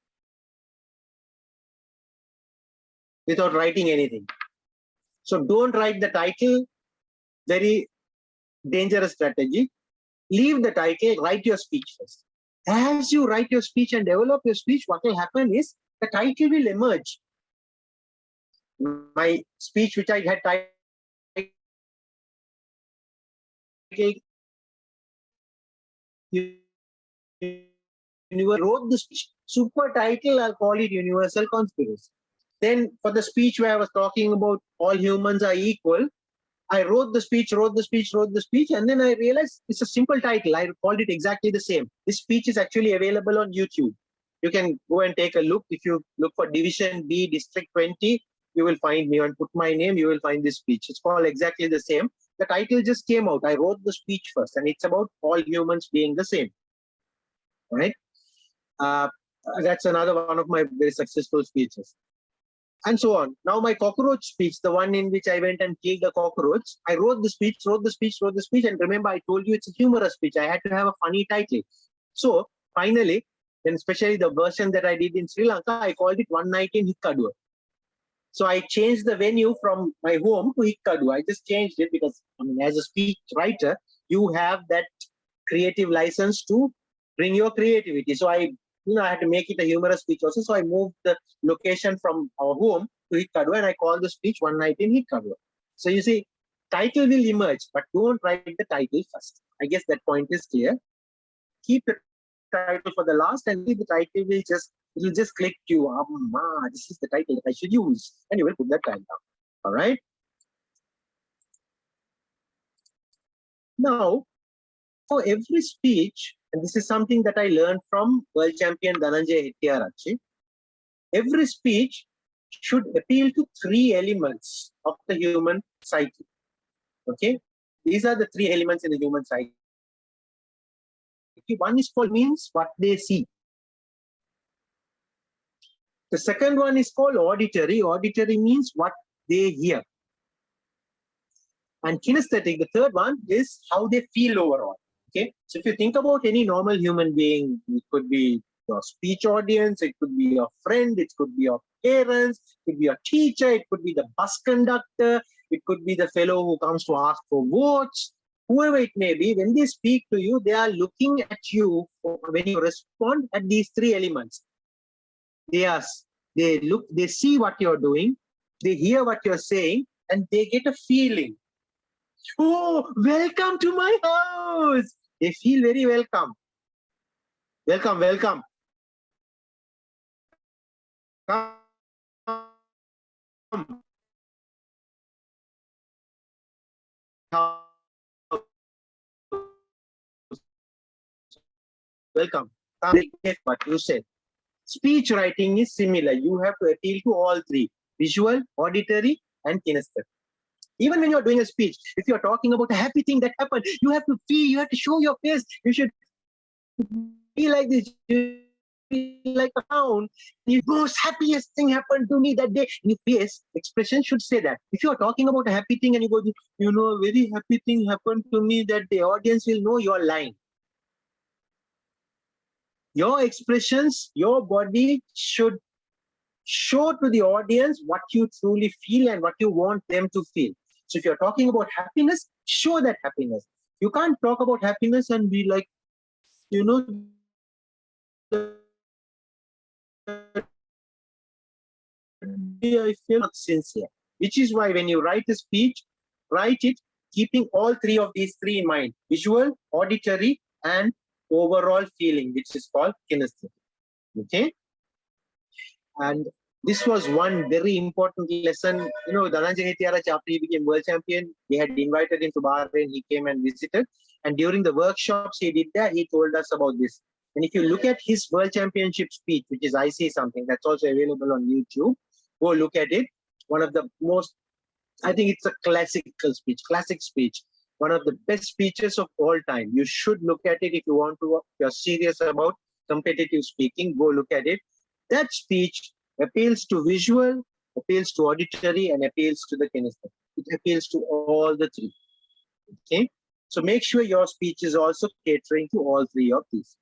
without writing anything. So don't write the title, very dangerous strategy. Leave the title, write your speech first. As you write your speech and develop your speech, what will happen is the title will emerge. My speech, which I had wrote the speech. Super title, I'll call it Universal Conspiracy. Then for the speech where I was talking about all humans are equal, I wrote the speech, and then I realized it's a simple title. I called it exactly the same. This speech is actually available on YouTube. You can go and take a look. If you look for Division B, District 20, you will find me, and put my name, you will find this speech. It's called exactly the same. The title just came out. I wrote the speech first, and it's about all humans being the same. All right? That's another one of my very successful speeches. And so on. Now my cockroach speech, the one in which I went and killed the cockroach, I wrote the speech, and remember I told you it's a humorous speech. I had to have a funny title. So finally, and especially the version that I did in Sri Lanka, I called it One Night in Hikkadua. So I changed the venue from my home to Hikkadua. I just changed it because, I mean, as a speech writer, you have that creative license to bring your creativity. So I had to make it a humorous speech also. So I moved the location from our home to Hikkadua, and I called the speech One Night in Hikkadua. So you see, title will emerge, but don't write the title first. I guess that point is clear. Keep the title for the last, and the title will just click to you. This is the title that I should use, and you will put that title down. All right. Now, for every speech, and this is something that I learned from world champion Dhananjay Hettiarachchi, every speech should appeal to three elements of the human psyche. Okay, these are the three elements in the human psyche. One is called means what they see. The second one is called auditory. Auditory means what they hear. And kinesthetic, the third one, is how they feel overall. Okay, so if you think about any normal human being, it could be your speech audience, it could be your friend, it could be your parents, it could be your teacher, it could be the bus conductor, it could be the fellow who comes to ask for votes, whoever it may be. When they speak to you, they are looking at you when you respond at these three elements. They see what you're doing, they hear what you're saying, and they get a feeling. Oh, welcome to my house. They feel very welcome. Welcome. Come. Welcome. What you said. Speech writing is similar. You have to appeal to all three: visual, auditory, and kinesthetic. Even when you're doing a speech, if you're talking about a happy thing that happened, you have to feel, you have to show your face. You should be like this. You be like a clown. The most happiest thing happened to me that day. Your face expression should say that. If you're talking about a happy thing and you go, a very happy thing happened to me that day, audience will know you're lying. Your expressions, your body should show to the audience what you truly feel and what you want them to feel. So if you're talking about happiness, show that happiness. You can't talk about happiness and be like, I feel not sincere. Which is why when you write a speech, write it keeping all three of these three in mind: visual, auditory, and overall feeling, which is called kinesthetic. Okay? And this was one very important lesson. Dhananjay Hettiarachchi, after he became world champion, we had invited him to Bahrain. He came and visited. And during the workshops he did there, he told us about this. And if you look at his world championship speech, which is I See Something, that's also available on YouTube, go look at it. One of the most, I think it's a classic speech. One of the best speeches of all time. You should look at it if you're serious about competitive speaking, go look at it. That speech appeals to visual, appeals to auditory, and appeals to the kinesthetic. It appeals to all the three. Okay? So make sure your speech is also catering to all three of these.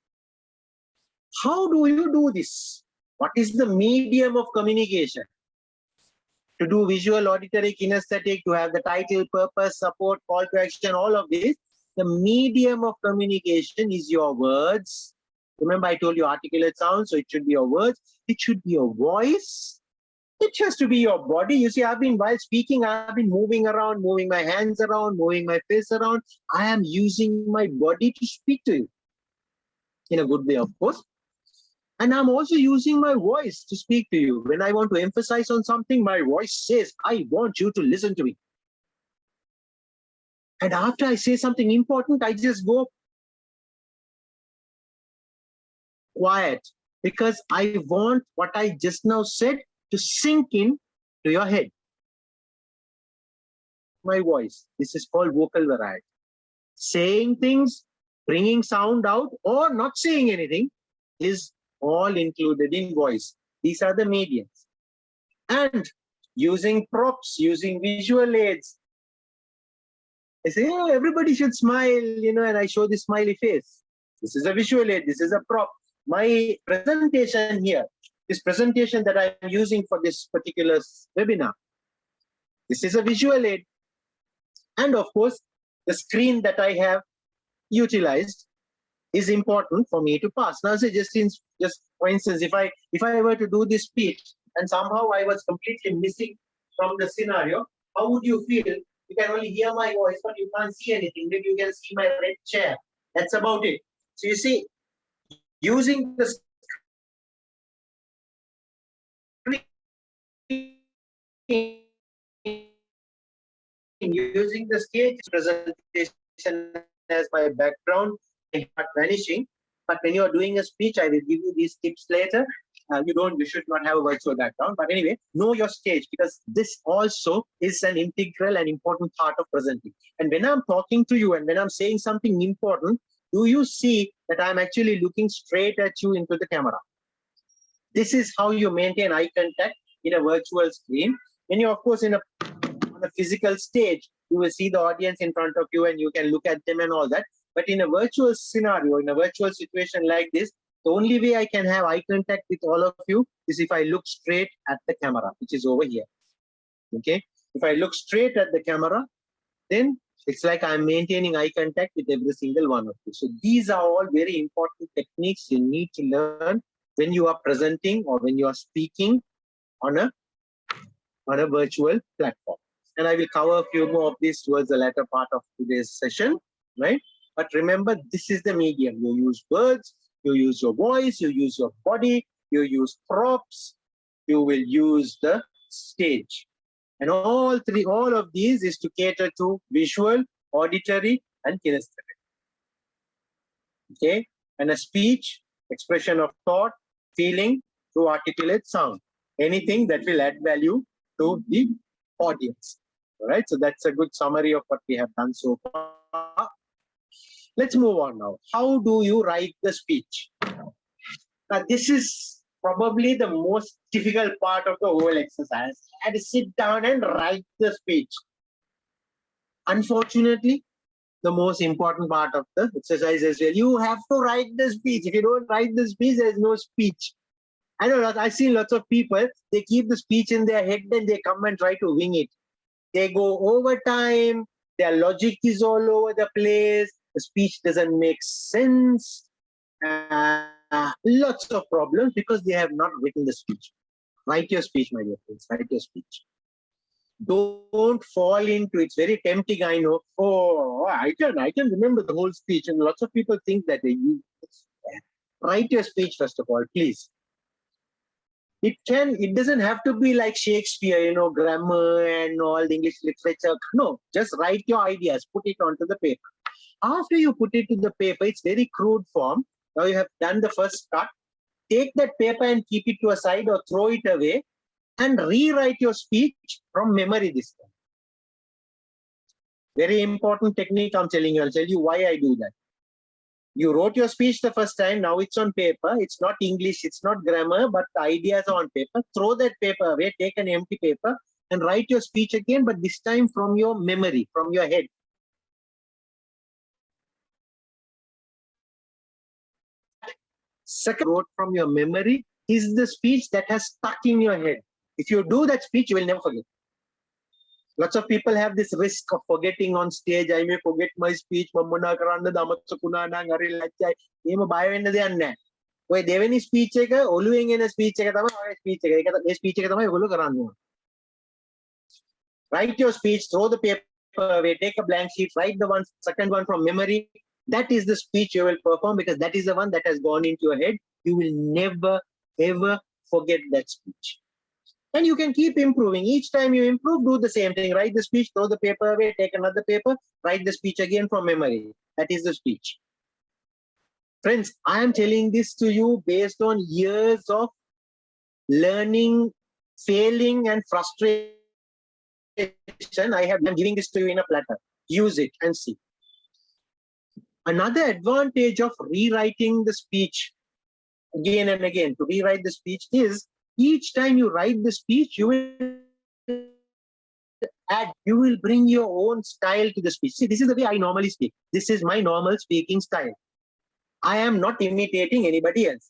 How do you do this? What is the medium of communication? To do visual, auditory, kinesthetic, to have the title, purpose, support, call to action, all of this, the medium of communication is your words. Remember, I told you articulate sound, so it should be your words. It should be your voice. It has to be your body. You see, while speaking, I've been moving around, moving my hands around, moving my face around. I am using my body to speak to you. In a good way, of course. And I'm also using my voice to speak to you. When I want to emphasize on something, my voice says, I want you to listen to me. And after I say something important, I just go quiet because I want what I just now said to sink in to your head. My voice. This is called vocal variety. Saying things, bringing sound out, or not saying anything is all included in voice. These are the mediums. And using props, using visual aids. I say, oh, everybody should smile, and I show the smiley face. This is a visual aid. This is a prop. My presentation here, this presentation that I'm using for this particular webinar, this is a visual aid. And of course, the screen that I have utilized is important for me to pass. Now, say just for instance, if I were to do this speech and somehow I was completely missing from the scenario, how would you feel? You can only hear my voice, but you can't see anything. Maybe you can see my red chair. That's about it. So you see, using the screen, using the stage presentation as my background, I start vanishing. But when you are doing a speech, I will give you these tips later. You should not have a virtual background. But anyway, know your stage, because this also is an integral and important part of presenting. And when I'm talking to you and when I'm saying something important, do you see that I'm actually looking straight at you into the camera? This is how you maintain eye contact in a virtual screen. When you're, of course, on a physical stage, you will see the audience in front of you and you can look at them and all that. But in a virtual scenario, in a virtual situation like this, the only way I can have eye contact with all of you is if I look straight at the camera, which is over here. Okay? If I look straight at the camera, then it's like I'm maintaining eye contact with every single one of you. So these are all very important techniques you need to learn when you are presenting or when you are speaking on a virtual platform. And I will cover a few more of these towards the latter part of today's session, right? But remember, this is the medium. You use words, you use your voice, you use your body, you use props, you will use the stage. And all of these is to cater to visual, auditory, and kinesthetic. Okay? And a speech, expression of thought, feeling through articulate sound. Anything that will add value to the audience. All right, so that's a good summary of what we have done so far. Let's move on now. How do you write the speech? Now, this is probably the most difficult part of the whole exercise. I had to sit down and write the speech. Unfortunately, the most important part of the exercise as well. You have to write the speech. If you don't write the speech, there is no speech. I know I've seen lots of people, they keep the speech in their head and they come and try to wing it. They go over time, their logic is all over the place, the speech doesn't make sense, lots of problems because they have not written the speech. Write your speech, my dear friends, write your speech. Don't fall into, it's very tempting, I know, oh, I can remember the whole speech, and lots of people think that they use it. Write your speech first of all, please. It doesn't have to be like Shakespeare, grammar and all the English literature. No, just write your ideas, put it onto the paper. After you put it to the paper, it's very crude form. Now you have done the first cut. Take that paper and keep it to a side or throw it away and rewrite your speech from memory this time. Very important technique I'm telling you. I'll tell you why I do that. You wrote your speech the first time, now it's on paper. It's not English, it's not grammar, but the ideas are on paper. Throw that paper away, take an empty paper and write your speech again, but this time from your memory, from your head. Second, wrote from your memory is the speech that has stuck in your head. If you do that speech, you will never forget. Lots of people have this risk of forgetting on stage. I may forget my speech. ඔය දෙවෙනි speech එක ඔළුවෙන් එන speech එක තමයි ඔය speech එක. ඒක මේ ස්පීච් එක තමයි ඔයගොල්ලෝ කරන්න ඕන. Write your speech, throw the paper away, take a blank sheet, write the second one from memory. That is the speech you will perform because that is the one that has gone into your head. You will never, ever forget that speech. And you can keep improving. Each time you improve, do the same thing. Write the speech, throw the paper away, take another paper, write the speech again from memory. That is the speech. Friends, I am telling this to you based on years of learning, failing, and frustration. I'm giving this to you in a platter. Use it and see. Another advantage of rewriting the speech again and again, to rewrite the speech, is each time you write the speech, you will bring your own style to the speech. See, this is the way I normally speak. This is my normal speaking style. I am not imitating anybody else.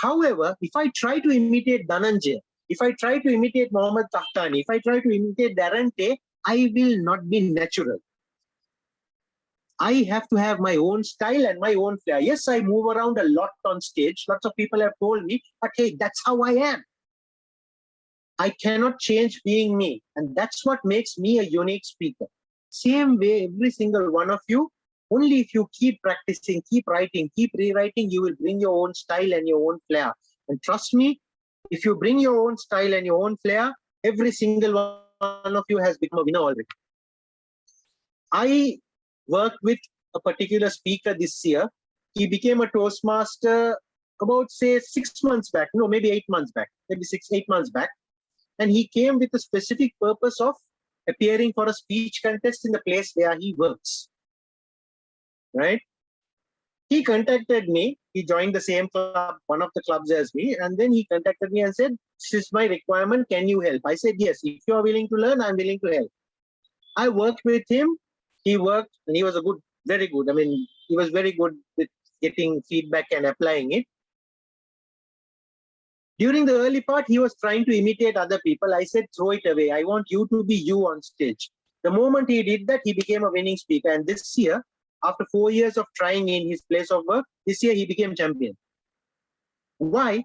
However, if I try to imitate Dhananjay, if I try to imitate Mohammad Tahtani, if I try to imitate Darante, I will not be natural. I have to have my own style and my own flair. Yes, I move around a lot on stage. Lots of people have told me, but hey, that's how I am. I cannot change being me. And that's what makes me a unique speaker. Same way, every single one of you, only if you keep practicing, keep writing, keep rewriting, you will bring your own style and your own flair. And trust me, if you bring your own style and your own flair, every single one of you has become a winner already. I worked with a particular speaker this year. He became a Toastmaster about, say, 6 months back. No, maybe 8 months back. Maybe 8 months back. And he came with a specific purpose of appearing for a speech contest in the place where he works. Right? He contacted me. He joined the same club, one of the clubs as me. And then he contacted me and said, this is my requirement. Can you help? I said, yes. If you are willing to learn, I'm willing to help. I worked with him. He worked and he was very good. I mean, he was very good with getting feedback and applying it. During the early part, he was trying to imitate other people. I said, throw it away. I want you to be you on stage. The moment he did that, he became a winning speaker. And this year, after 4 years of trying in his place of work, this year he became champion. Why?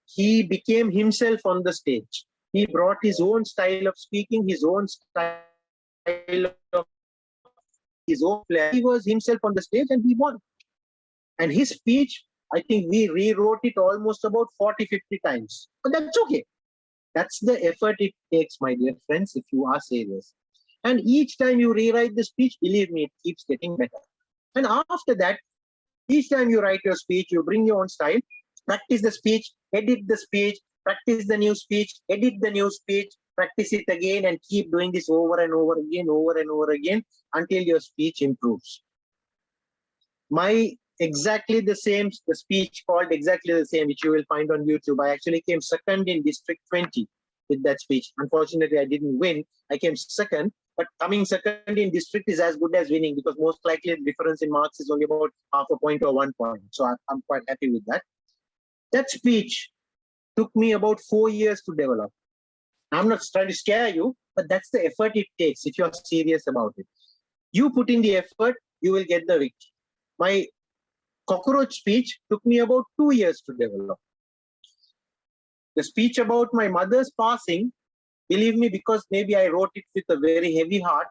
He became himself on the stage. He brought his own style of speaking, his own style of his own flair. He was himself on the stage and he won. And his speech, I think we rewrote it almost about 40, 50 times. But that's okay. That's the effort it takes, my dear friends, if you are serious. And each time you rewrite the speech, believe me, it keeps getting better. And after that, each time you write your speech, you bring your own style, practice the speech, edit the speech, practice the new speech, edit the new speech, practice it again, and keep doing this over and over again until your speech improves. My exactly the same, the speech called exactly the same, which you will find on YouTube. I actually came second in District 20 with that speech. Unfortunately, I didn't win. I came second, but coming second in district is as good as winning because most likely the difference in marks is only about half a point or 1 point. So I'm quite happy with that. That speech took me about 4 years to develop. I'm not trying to scare you, but that's the effort it takes if you're serious about it. You put in the effort, you will get the victory. My cockroach speech took me about 2 years to develop. The speech about my mother's passing, believe me, because maybe I wrote it with a very heavy heart,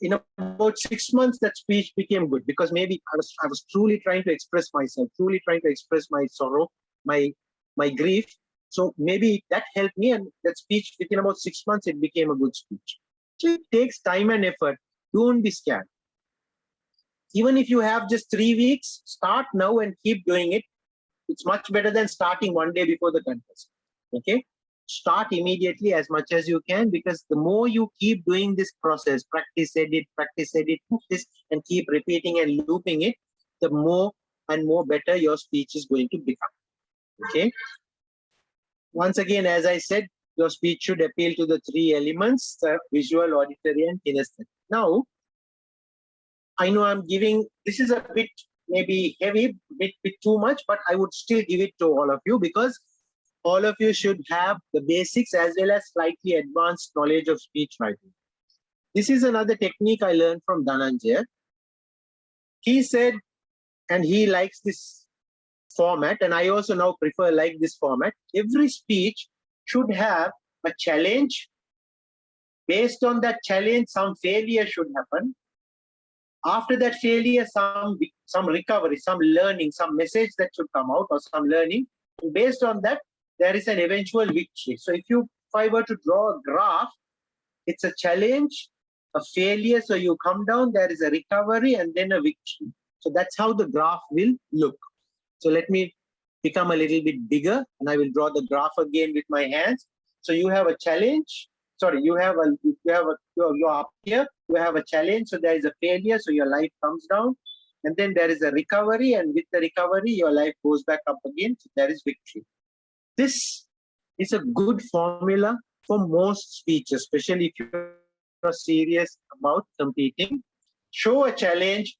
in about 6 months, that speech became good because maybe I was truly trying to express myself, truly trying to express my sorrow, my grief. So maybe that helped me, and that speech within about 6 months, it became a good speech. So it takes time and effort. Don't be scared. Even if you have just 3 weeks, start now and keep doing it. It's much better than starting one day before the contest. Okay? Start immediately as much as you can, because the more you keep doing this process, practice, edit, and keep repeating and looping it, the more and more better your speech is going to become. Okay? Once again, as I said, your speech should appeal to the 3 elements, visual, auditory, and kinesthetic. Now, I know I'm giving, this is a bit maybe heavy, bit too much, but I would still give it to all of you because all of you should have the basics as well as slightly advanced knowledge of speech writing. This is another technique I learned from Dhananjay. He said, and he likes this format, and I also now prefer like this format. Every speech should have a challenge. Based on that challenge, some failure should happen. After that failure, some recovery, some learning, some message that should come out, or some learning. And based on that, there is an eventual victory. So if I were to draw a graph, it's a challenge, a failure. So you come down, there is a recovery, and then a victory. So that's how the graph will look. So let me become a little bit bigger, and I will draw the graph again with my hands. So you have a challenge. Sorry, you're up here, you have a challenge, so there is a failure, so your life comes down, and then there is a recovery, and with the recovery, your life goes back up again, so there is victory. This is a good formula for most speeches, especially if you're serious about competing. Show a challenge,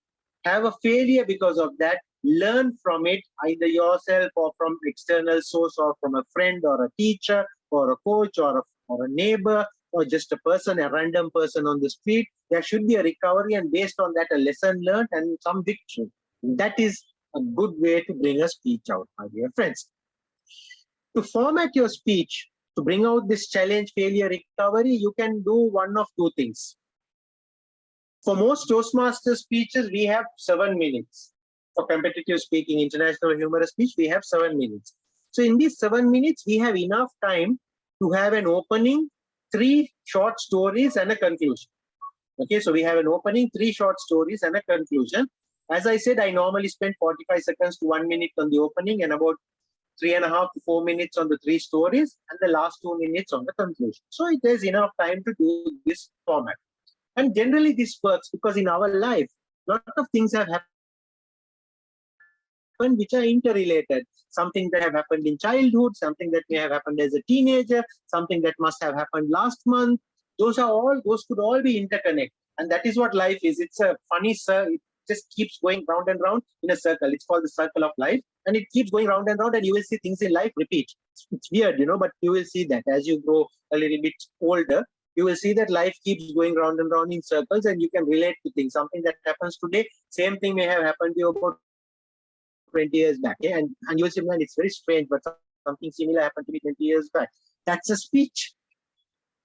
have a failure because of that, learn from it, either yourself or from external source, or from a friend or a teacher or a coach or a neighbor or just a person, a random person on the street. There should be a recovery, and based on that, a lesson learned and some victory. That is a good way to bring a speech out, my dear friends. To format your speech, to bring out this challenge, failure, recovery, you can do one of two things. For most Toastmaster speeches, we have 7 minutes. For competitive speaking, international humorous speech, we have 7 minutes. So in these 7 minutes, we have enough time to have an opening, 3 short stories, and a conclusion. Okay, so we have an opening, 3 short stories, and a conclusion. As I said, I normally spend 45 seconds to 1 minute on the opening, and about 3.5 to 4 minutes on the 3 stories, and the last 2 minutes on the conclusion. So there's enough time to do this format. And generally this works because in our life, a lot of things have happened which are interrelated. Something that have happened in childhood, something that may have happened as a teenager, something that must have happened last month. Those could all be interconnected. And that is what life is. It's a funny circle. It just keeps going round and round in a circle. It's called the circle of life. And it keeps going round and round, and you will see things in life repeat. It's weird, but you will see that as you grow a little bit older, you will see that life keeps going round and round in circles, and you can relate to things. Something that happens today, same thing may have happened to you about 20 years back. Yeah? And you will say, man, it's very strange, but something similar happened to me 20 years back. That's a speech.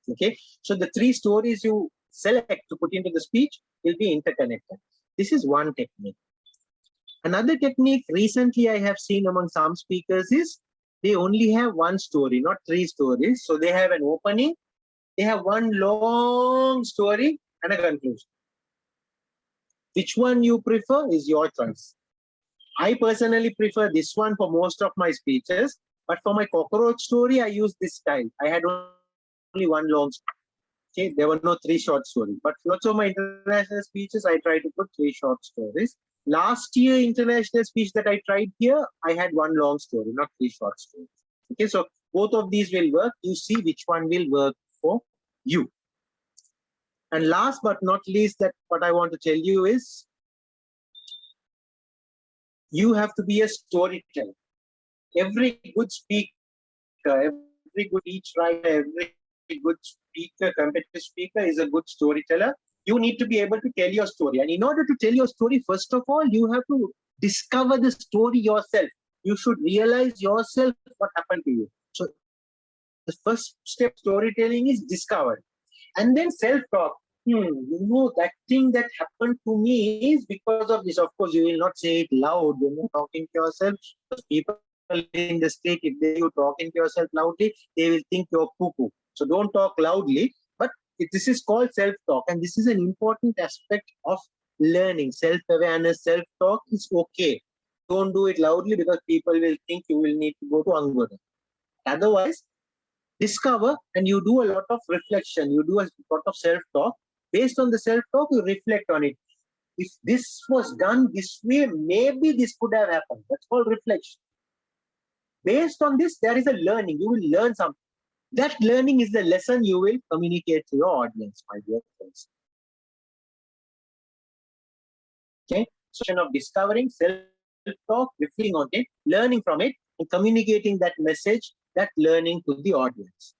Okay, so the 3 stories you select to put into the speech will be interconnected. This is one technique. Another technique recently I have seen among some speakers is they only have 1 story, not 3 stories. So they have an opening, they have 1 long story, and a conclusion. Which one you prefer is your choice. I personally prefer this one for most of my speeches, but for my cockroach story, I use this style. I had only 1 long story. Okay, there were no 3 short stories, but lots of my international speeches, I try to put 3 short stories. Last year, international speech that I tried here, I had 1 long story, not 3 short stories. Okay, so both of these will work. You see which one will work for you. And last but not least, that what I want to tell you is, you have to be a storyteller. Every good speaker, every good speech writer, every good speaker, competitive speaker is a good storyteller. You need to be able to tell your story. And in order to tell your story, first of all, you have to discover the story yourself. You should realize yourself what happened to you. So the first step storytelling is discovery. And then self-talk. That thing that happened to me is because of this. Of course, you will not say it loud, talking to yourself. Because people in the street, if you talking to yourself loudly, they will think you're cuckoo. So don't talk loudly. But this is called self-talk. And this is an important aspect of learning. Self-awareness, self-talk is okay. Don't do it loudly because people will think you will need to go to Angoda. Otherwise, discover, and you do a lot of reflection. You do a lot of self-talk. Based on the self-talk, you reflect on it. If this was done this way, maybe this could have happened. That's called reflection. Based on this, there is a learning. You will learn something. That learning is the lesson you will communicate to your audience, my dear friends. Okay? So, of discovering self-talk, reflecting on it, learning from it, and communicating that message, that learning to the audience.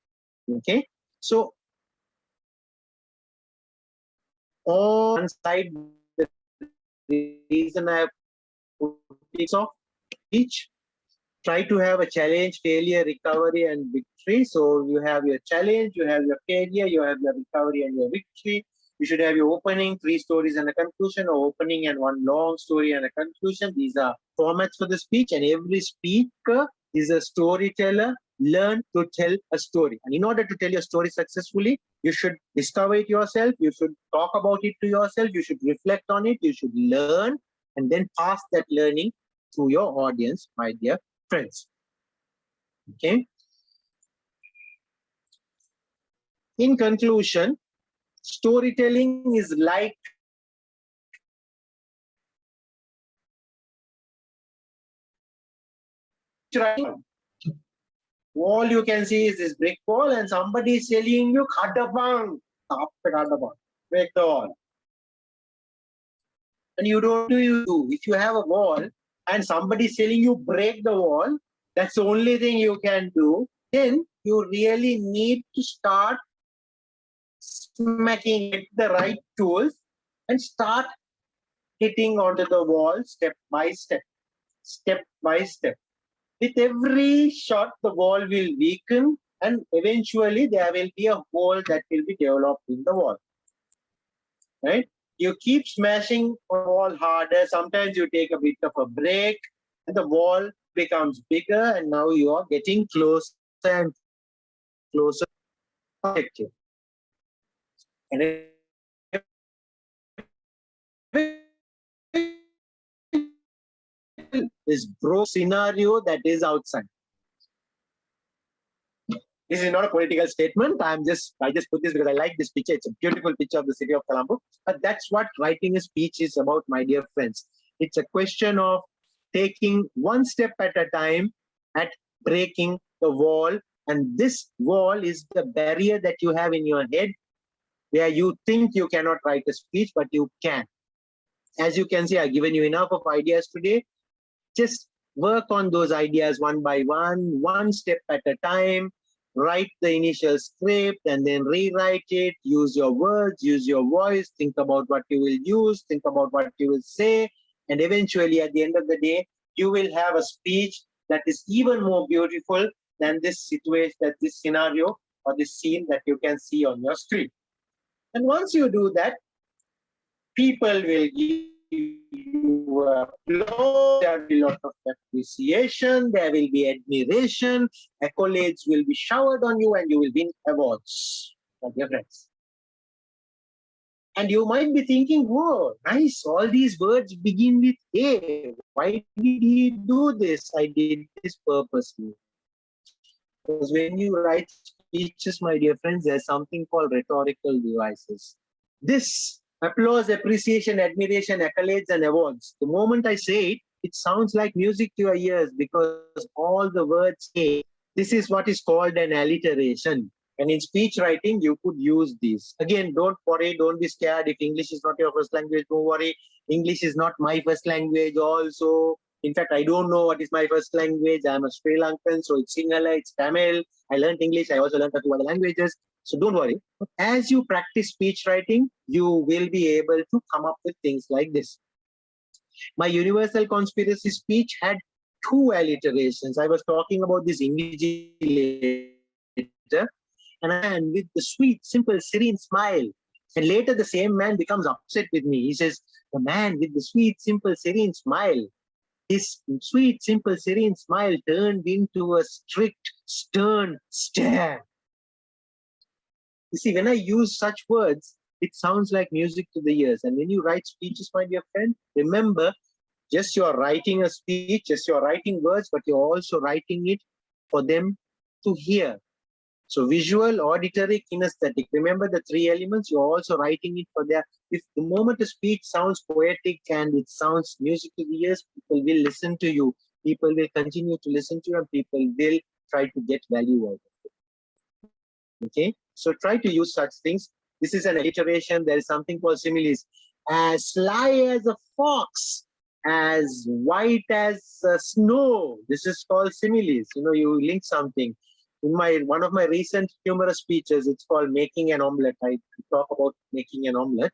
Okay? So, on one side, the reason I have put this off speech, Try to have a challenge, failure, recovery, and victory. So you have your challenge, you have your failure, you have your recovery and your victory. You should have your opening, 3 stories and a conclusion, or opening and 1 long story and a conclusion. These are formats for the speech, and every speaker is a storyteller. Learn to tell a story. And in order to tell your story successfully, you should discover it yourself. You should talk about it to yourself. You should reflect on it. You should learn and then pass that learning to your audience, my dear friends. Okay. In conclusion, storytelling is like writing. All you can see is this brick wall, and somebody is telling you, "Khadabang, break the wall." And you don't do. If you have a wall and somebody is telling you break the wall, that's the only thing you can do. Then you really need to start smacking it the right tools and start hitting onto the wall step by step, step by step. With every shot, the wall will weaken, and eventually there will be a hole that will be developed in the wall. Right? You keep smashing the wall harder. Sometimes you take a bit of a break, and the wall becomes bigger, and now you are getting closer and closer to objective. And this broke scenario that is outside. This is not a political statement. I just put this because I like this picture. It's a beautiful picture of the city of Colombo. But that's what writing a speech is about, my dear friends. It's a question of taking one step at a time at breaking the wall. And this wall is the barrier that you have in your head where you think you cannot write a speech, but you can. As you can see, I've given you enough of ideas today. Just work on those ideas one by one step at a time. Write the initial script and then rewrite it. Use your words, use your voice. Think about what you will use. Think about what you will say. And eventually, at the end of the day, you will have a speech that is even more beautiful than this situation, that this scenario or this scene that you can see on your screen. And once you do that, people will give you applause, there will be a lot of appreciation, there will be admiration, accolades will be showered on you, and you will win awards, my dear friends. And you might be thinking, whoa, nice, all these words begin with A. Why did he do this? I did this purposely. Because when you write speeches, my dear friends, there's something called rhetorical devices. This applause, appreciation, admiration, accolades, and awards. The moment I say it, it sounds like music to your ears because all the words say. This is what is called an alliteration. And in speech writing, you could use these. Again, don't worry, don't be scared. If English is not your first language, don't worry. English is not my first language also. In fact, I don't know what is my first language. I'm a Sri Lankan, so it's Sinhala, it's Tamil. I learned English. I also learned 2 other languages. So don't worry. As you practice speech writing, you will be able to come up with things like this. My universal conspiracy speech had 2 alliterations. I was talking about this invigilator and with the sweet, simple, serene smile. And later the same man becomes upset with me. He says, the man with the sweet, simple, serene smile. His sweet, simple, serene smile turned into a strict, stern stare. You see, when I use such words, it sounds like music to the ears. And when you write speeches, my dear friend, remember, just you're writing a speech, just you're writing words, but you're also writing it for them to hear. So visual, auditory, kinesthetic. Remember the 3 elements. You're also writing it for their. If the moment a speech sounds poetic and it sounds music to the ears, people will listen to you. People will continue to listen to you, and people will try to get value out of it. Okay. So try to use such things. This is an alliteration. There is something called similes. As sly as a fox, as white as snow. This is called similes. You know, you link something. In one of my recent humorous speeches, it's called Making an Omelette. I talk about making an omelette.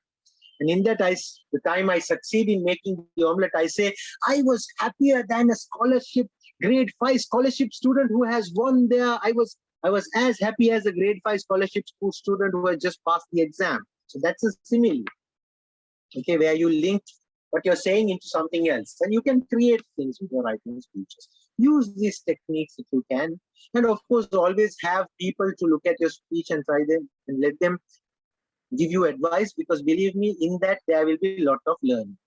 And in that, the time I succeed in making the omelette, I say, I was happier than a scholarship grade 5 scholarship student who has won there. I was as happy as a grade 5 scholarship student who has just passed the exam. So that's a simile, okay, where you link what you're saying into something else. And you can create things with your writing speeches. Use these techniques if you can. And of course, always have people to look at your speech and try them and let them give you advice, because believe me, in that there will be a lot of learning.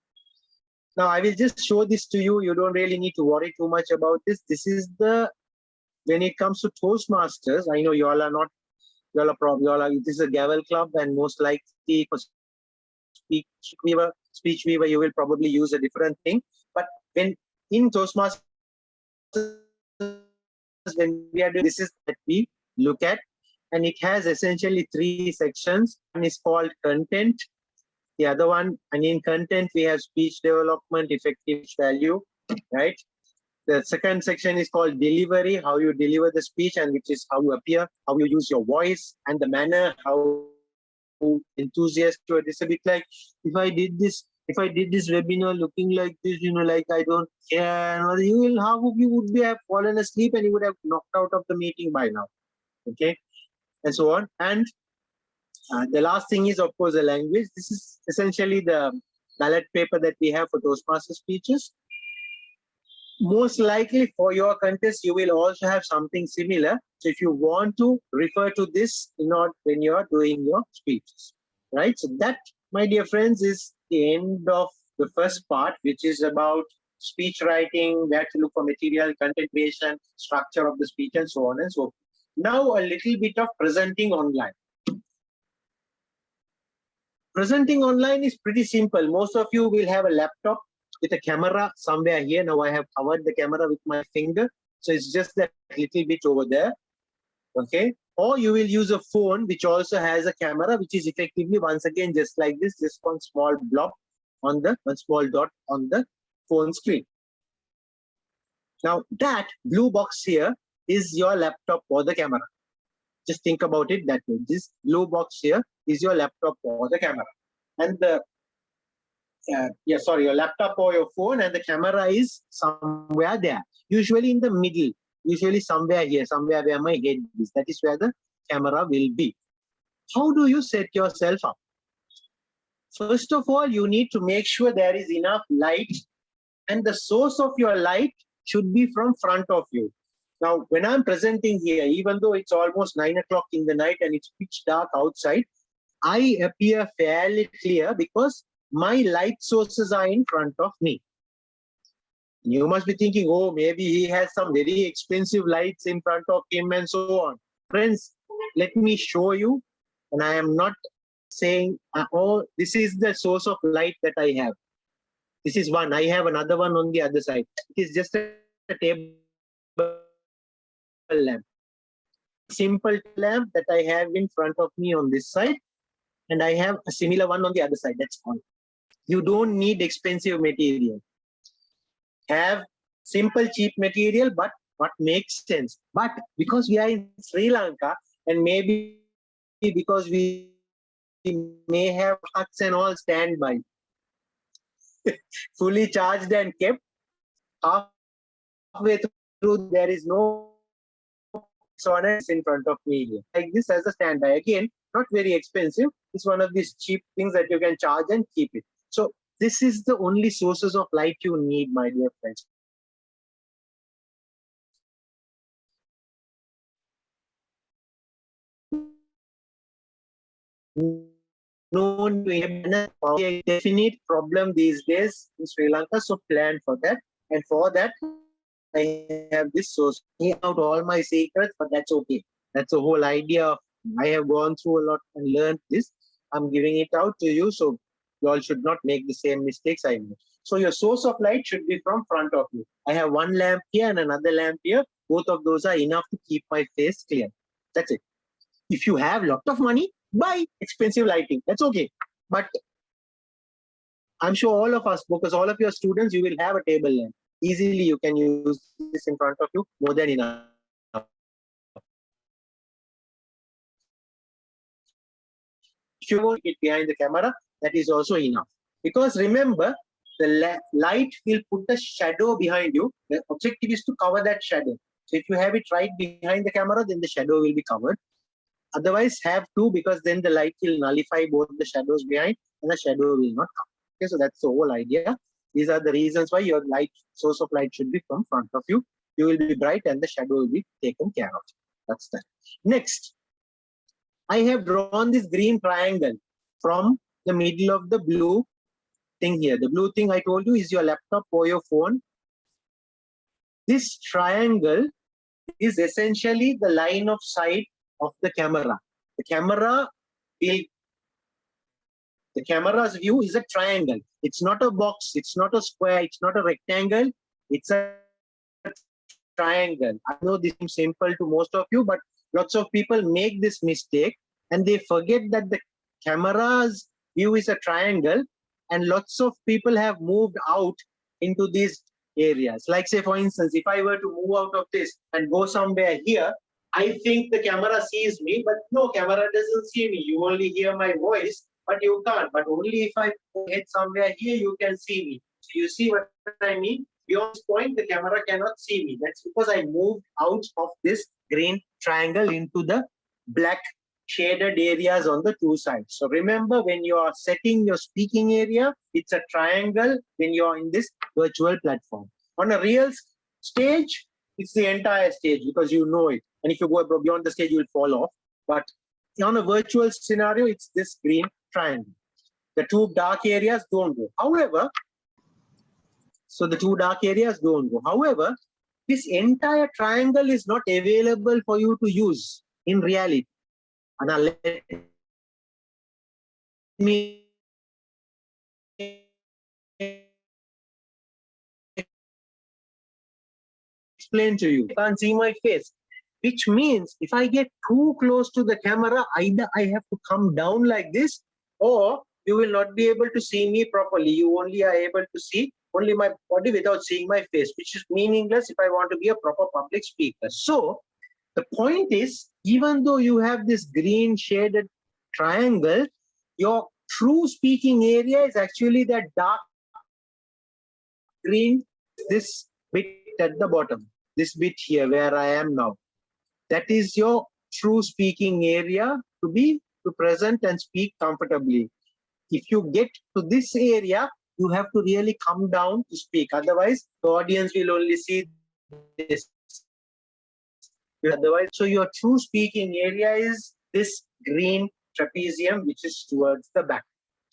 Now, I will just show this to you. You don't really need to worry too much about this. This is when it comes to Toastmasters, I know you all are not, this is a Gavel club, and most likely for speech weaver, you will probably use a different thing. But when in Toastmasters, when we are doing this, is that we look at, and it has essentially 3 sections. One is called content. The other one, and in content, we have speech development, effective value, right? The second section is called delivery, how you deliver the speech, and which is how you appear, how you use your voice and the manner, how enthusiastic you are. It's a bit like, if I did this webinar looking like this, like I don't care, or you would have fallen asleep and you would have knocked out of the meeting by now. Okay, and so on. And the last thing is, of course, the language. This is essentially the ballot paper that we have for Toastmaster speeches. Most likely for your contest, you will also have something similar. So if you want to refer to this when you're doing your speeches, right? So that, my dear friends, is the end of the first part, which is about speech writing, where to look for material, content creation, structure of the speech, and so on and so forth. Now, a little bit of presenting online. Presenting online is pretty simple. Most of you will have a laptop with a camera somewhere here. Now I have covered the camera with my finger, so it's just that little bit over there, okay? Or you will use a phone which also has a camera, which is effectively, once again, just like this, just one small blob on one small dot on the phone screen. Now that blue box here is your laptop or the camera. Just think about it that way. This blue box here is your laptop or the camera. And your laptop or your phone, and the camera is somewhere there. Usually in the middle, usually somewhere here, somewhere where my head is. That is where the camera will be. How do you set yourself up? First of all, you need to make sure there is enough light, and the source of your light should be from front of you. Now, when I'm presenting here, even though it's almost 9 o'clock in the night and it's pitch dark outside, I appear fairly clear because my light sources are in front of me. You must be thinking, oh, maybe he has some very expensive lights in front of him and so on. Friends, let me show you. And I am not saying, oh, this is the source of light that I have. This is one. I have another one on the other side. It is just a table lamp. Simple lamp that I have in front of me on this side. And I have a similar one on the other side. That's all. You don't need expensive material. Have simple, cheap material, but what makes sense. But because we are in Sri Lanka, and maybe because we may have huts and all standby, fully charged and kept, halfway through there is no sonar in front of me here. Like this as a standby. Again, not very expensive. It's one of these cheap things that you can charge and keep it. So this is the only sources of light you need, my dear friends. No a definite problem these days in Sri Lanka, so plan for that. And for that, I have this source. I out all my secrets, but that's okay. That's the whole idea of, I have gone through a lot and learned this. I'm giving it out to you, so you all should not make the same mistakes I made. So your source of light should be from front of you. I have one lamp here and another lamp here. Both of those are enough to keep my face clear. That's it. If you have a lot of money, buy expensive lighting. That's okay. But I'm sure all of us, because all of your students, you will have a table lamp. Easily you can use this in front of you, more than enough. If you want it behind the camera, that is also enough. Because remember, the light will put a shadow behind you. The objective is to cover that shadow. So if you have it right behind the camera, then the shadow will be covered. Otherwise, have two, because then the light will nullify both the shadows behind and the shadow will not come. Okay, so that's the whole idea. These are the reasons why your source of light should be from front of you. You will be bright and the shadow will be taken care of. That's that. Next, I have drawn this green triangle from the middle of the blue thing here. The blue thing I told you is your laptop or your phone. This triangle is essentially the line of sight of the camera. The camera's view is a triangle. It's not a box, it's not a square, it's not a rectangle, it's a triangle. I know this is simple to most of you, but lots of people make this mistake and they forget that the camera's view is a triangle, and lots of people have moved out into these areas. Like, say, for instance, if I were to move out of this and go somewhere here, I think the camera sees me, but no, camera doesn't see me. You only hear my voice, but you can't. But only if I head somewhere here, you can see me. So you see what I mean? Beyond this point, the camera cannot see me. That's because I moved out of this green triangle into the black shaded areas on the two sides. So remember, when you are setting your speaking area, it's a triangle when you are in this virtual platform. On a real stage, it's the entire stage because you know it. And if you go beyond the stage, you will fall off. But on a virtual scenario, it's this green triangle. The two dark areas don't go. However, this entire triangle is not available for you to use in reality. And now let me explain to you. You can't see my face, which means if I get too close to the camera, either I have to come down like this, or you will not be able to see me properly. You only are able to see only my body without seeing my face, which is meaningless if I want to be a proper public speaker. So the point is, even though you have this green shaded triangle, your true speaking area is actually that dark green, this bit at the bottom, this bit here where I am now. That is your true speaking area to present and speak comfortably. If you get to this area, you have to really come down to speak. Otherwise, the audience will only see this. Otherwise, so your true speaking area is this green trapezium, which is towards the back.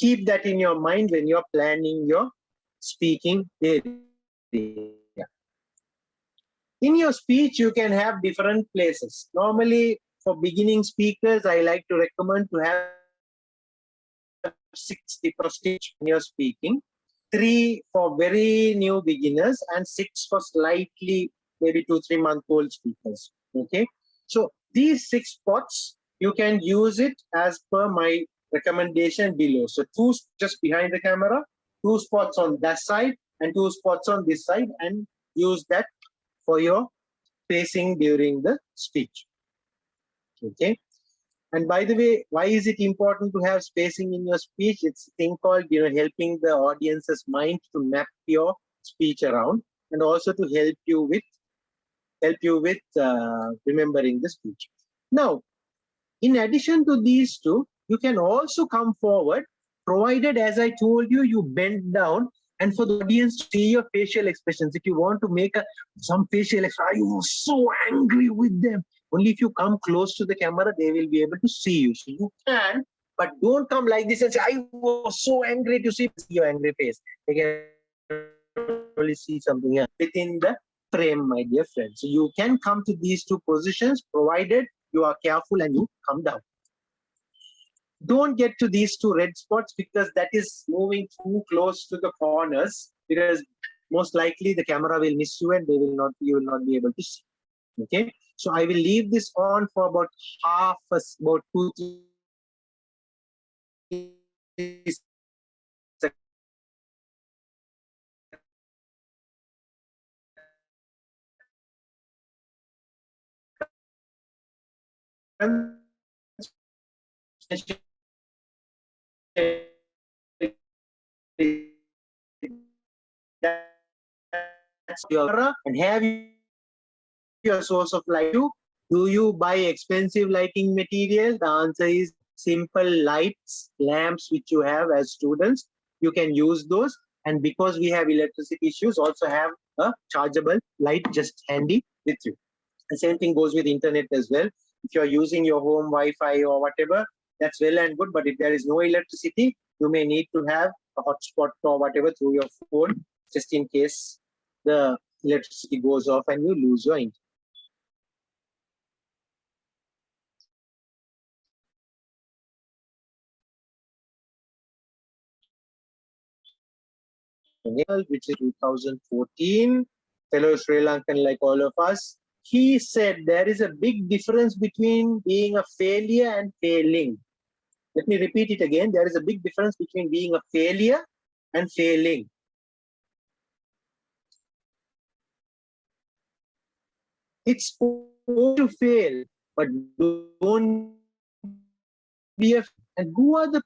Keep that in your mind when you're planning your speaking area. In your speech, you can have different places. Normally, for beginning speakers, I like to recommend to have 6 different stages when you're speaking. 3 for very new beginners and 6 for slightly maybe 2-3 month old speakers. Okay, so these 6 spots you can use it as per my recommendation below. So 2 just behind the camera, 2 spots on that side and 2 spots on this side, and use that for your spacing during the speech. Okay. And by the way, why is it important to have spacing in your speech? It's a thing called, helping the audience's mind to map your speech around, and also to help you with remembering the speech. Now, in addition to these two, you can also come forward, provided, as I told you, you bend down, and for the audience to see your facial expressions. If you want to make some facial expression, you were so angry with them. Only if you come close to the camera, they will be able to see you. So you can, but don't come like this and say, I was so angry to see your angry face. They can only see something else within the frame, my dear friend. So you can come to these two positions, provided you are careful and you come down. Don't get to these 2 red spots, because that is moving too close to the corners, because most likely the camera will miss you and you will not be able to see. Okay, so I will leave this on for about about 2-3 seconds. That's your and have your source of light. Do you buy expensive lighting material? The answer is simple lights, lamps which you have as students. You can use those. And because we have electricity issues, also have a chargeable light just handy with you. The same thing goes with internet as well. If you're using your home Wi-Fi or whatever, that's well and good. But if there is no electricity, you may need to have a hotspot or whatever through your phone, just in case the electricity goes off and you lose your internet. Which is 2014, fellow Sri Lankan like all of us. He said there is a big difference between being a failure and failing. Let me repeat it again. There is a big difference between being a failure and failing. It's okay to fail, but don't be a. And who are the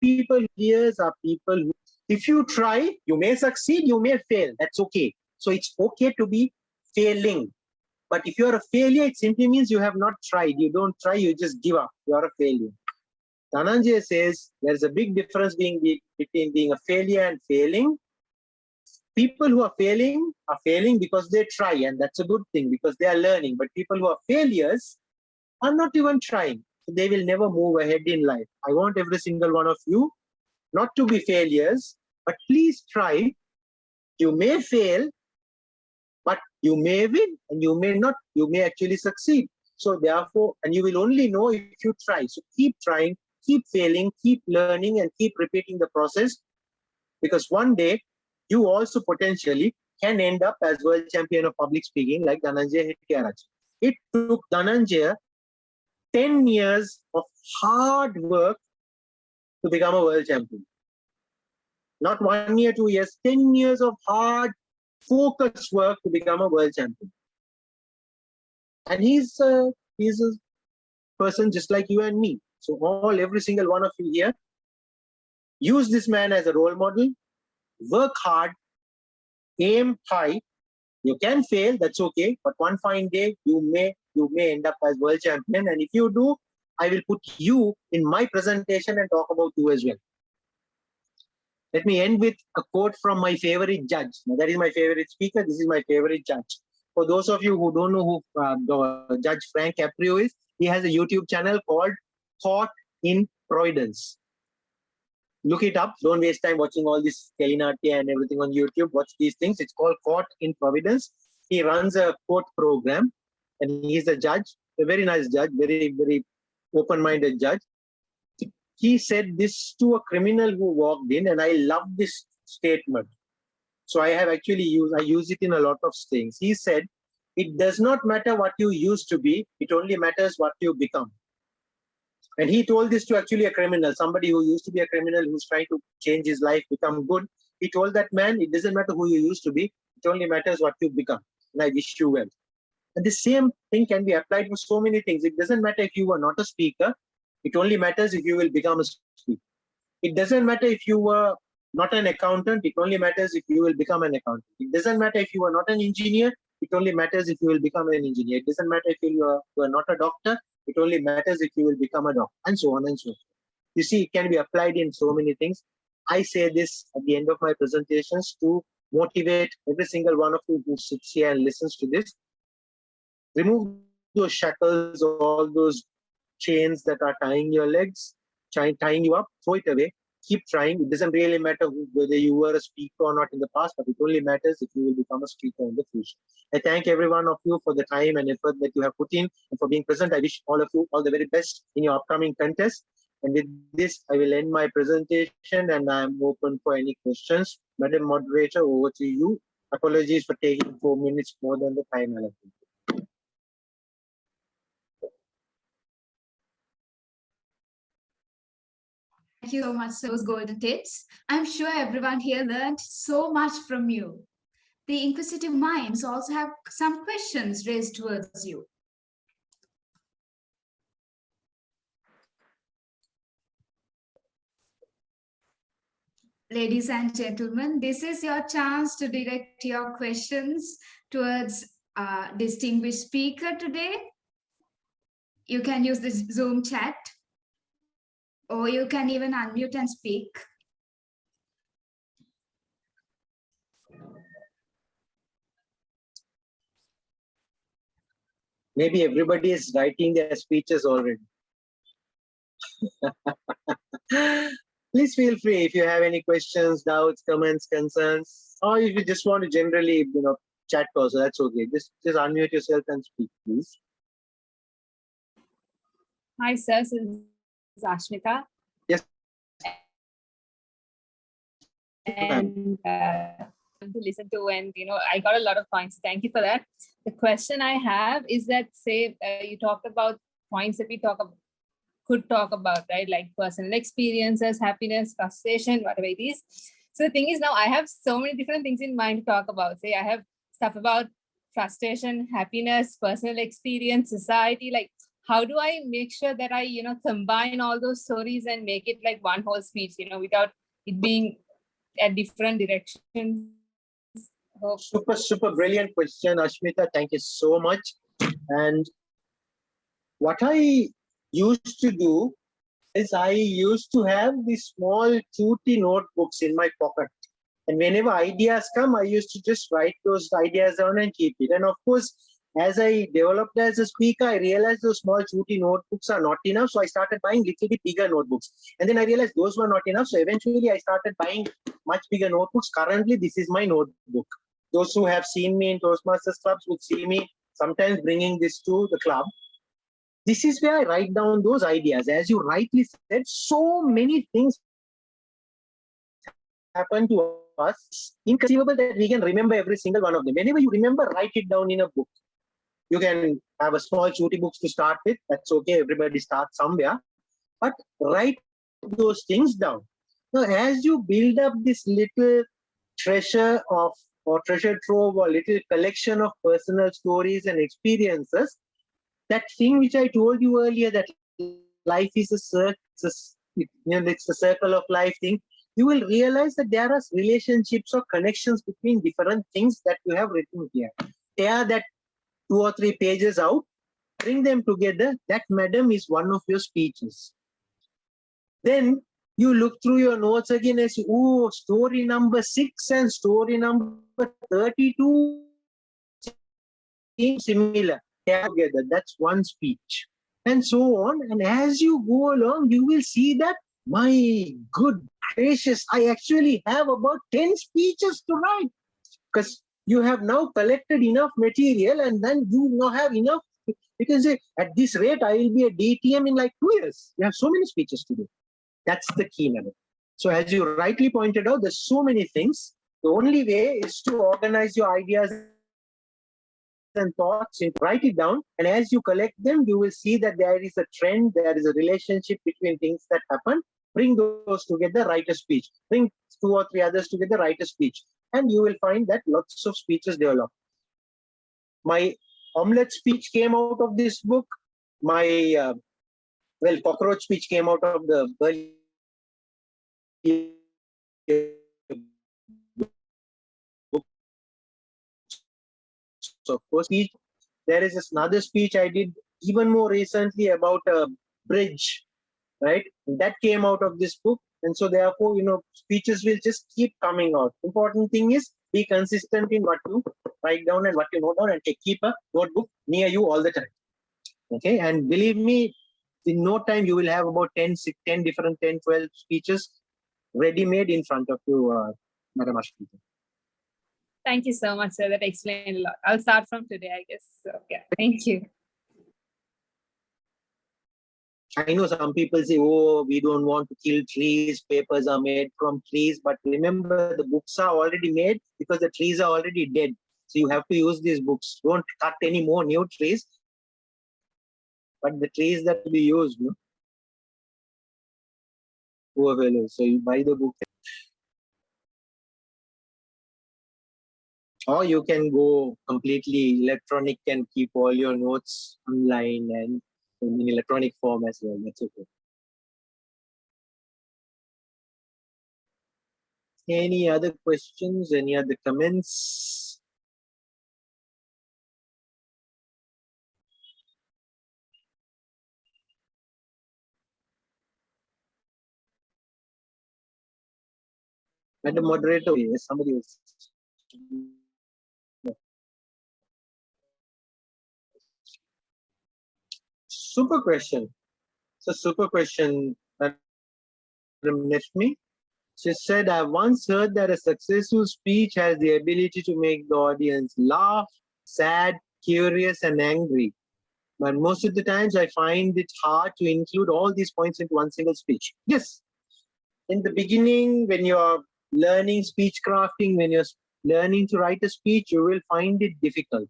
people? Here's are people who, if you try, you may succeed, you may fail. That's okay. So it's okay to be failing. But if you're a failure, it simply means you have not tried. You don't try, you just give up. You're a failure. Dhananjay says there's a big difference between being a failure and failing. People who are failing because they try, and that's a good thing because they are learning. But people who are failures are not even trying. So they will never move ahead in life. I want every single one of you not to be failures, but please try. You may fail, but you may win and you may not. You may actually succeed. So therefore, and you will only know if you try. So keep trying, keep failing, keep learning, and keep repeating the process. Because one day, you also potentially can end up as world champion of public speaking like Dhananjay Hettiaraj. It took Dhananjay 10 years of hard work to become a world champion. Not 1 year, 2 years, 10 years of hard, focused work to become a world champion. And he's a person just like you and me. So every single one of you here, use this man as a role model, work hard, aim high. You can fail, that's okay. But one fine day, you may end up as world champion. And if you do, I will put you in my presentation and talk about you as well. Let me end with a quote from my favorite judge. Now, that is my favorite speaker. This is my favorite judge. For those of you who don't know who Judge Frank Caprio is, he has a YouTube channel called Caught in Providence. Look it up. Don't waste time watching all this Telinati and everything on YouTube. Watch these things. It's called Caught in Providence. He runs a court program and he's a judge, a very nice judge, very, very open-minded judge. He said this to a criminal who walked in, and I love this statement. So I use it in a lot of things. He said, it does not matter what you used to be, it only matters what you become. And he told this to actually a criminal, somebody who used to be a criminal who's trying to change his life, become good. He told that man, it doesn't matter who you used to be, it only matters what you become. And I wish you well. And the same thing can be applied for so many things. It doesn't matter if you were not a speaker, it only matters if you will become a speaker. It doesn't matter if you were not an accountant, it only matters if you will become an accountant. It doesn't matter if you are not an engineer, it only matters if you will become an engineer. It doesn't matter if you are not a doctor, it only matters if you will become a doctor, and so on and so forth. You see, it can be applied in so many things. I say this at the end of my presentations to motivate every single one of you who sits here and listens to this. Remove those shackles, all those chains that are tying your legs, tying you up, throw it away. Keep trying. It doesn't really matter whether you were a speaker or not in the past, but it only matters if you will become a speaker in the future. I thank every one of you for the time and effort that you have put in and for being present. I wish all of you all the very best in your upcoming contest. And with this, I will end my presentation and I'm open for any questions. Madam Moderator, over to you. Apologies for taking 4 minutes more than the time allocated. Thank you so much for those golden tips. I'm sure everyone here learned so much from you. The inquisitive minds also have some questions raised towards you. Ladies and gentlemen, this is your chance to direct your questions towards distinguished speaker today. You can use the Zoom chat, or you can even unmute and speak. Maybe everybody is writing their speeches already. Please feel free if you have any questions, doubts, comments, concerns, or if you just want to generally, chat also, that's okay. Just unmute yourself and speak, please. Hi, sir. This is Ashmita. Yes. And to listen to, and I got a lot of points. Thank you for that. The question I have is that, say, you talked about points that we could talk about, right? Like personal experiences, happiness, frustration, whatever it is. So the thing is, now I have so many different things in mind to talk about. Say I have stuff about frustration, happiness, personal experience, society. Like, how do I make sure that I, combine all those stories and make it like one whole speech, without it being at different directions? Super brilliant question, Ashmita. Thank you so much. And what I used to do is I used to have these small cutie notebooks in my pocket. And whenever ideas come, I used to just write those ideas down and keep it. And of course, as I developed as a speaker, I realized those small cutie notebooks are not enough. So I started buying little bit bigger notebooks. And then I realized those were not enough. So eventually I started buying much bigger notebooks. Currently, this is my notebook. Those who have seen me in Toastmasters clubs would see me sometimes bringing this to the club. This is where I write down those ideas. As you rightly said, so many things happen to us, inconceivable that we can remember every single one of them. Whenever you remember, write it down in a book. You can have a small cutie books to start with. That's okay. Everybody starts somewhere. But write those things down. Now, as you build up this little treasure trove or little collection of personal stories and experiences, that thing which I told you earlier, that life is it's a circle of life thing, you will realize that there are relationships or connections between different things that you have written here. Tear that 2 or 3 pages out, bring them together. That, madam, is one of your speeches. Then you look through your notes again and say, oh, story number 6 and story number 32 seem similar. Together, that's one speech. And so on. And as you go along, you will see that, my good gracious, I actually have about 10 speeches to write. Because you have now collected enough material, and then you now have enough. You can say, at this rate, I will be a DTM in like 2 years. You have so many speeches to do. That's the key, madam. So as you rightly pointed out, there's so many things. The only way is to organize your ideas and thoughts and write it down. And as you collect them, you will see that there is a trend, there is a relationship between things that happen. Bring those together, write a speech. Bring 2 or 3 others together, write a speech. And you will find that lots of speeches develop. My omelette speech came out of this book. My, cockroach speech came out of the early book. So, of course, speech. There is another speech I did even more recently about a bridge, right? That came out of this book. And so therefore, speeches will just keep coming out. Important thing is be consistent in what you write down and what you note down, and keep a notebook near you all the time. Okay. And believe me, in no time, you will have about 10 different 10, 12 speeches ready-made in front of you, Madam Ashmita. Thank you so much, sir. That explained a lot. I'll start from today, I guess. So, yeah, thank you. I know some people say, oh, we don't want to kill trees. Papers are made from trees. But remember, the books are already made because the trees are already dead. So you have to use these books. Don't cut any more new trees. But the trees that we use, poor fellow. So you buy the book. Or you can go completely electronic and keep all your notes online and in electronic form as well. That's okay. Any other questions? Any other comments? Madam Moderator, yes, somebody else. Super question. So super question, Madam Nefmi. She said, I once heard that a successful speech has the ability to make the audience laugh, sad, curious, and angry. But most of the times I find it hard to include all these points into one single speech. Yes, in the beginning, when you're learning speech crafting, when you're learning to write a speech, you will find it difficult.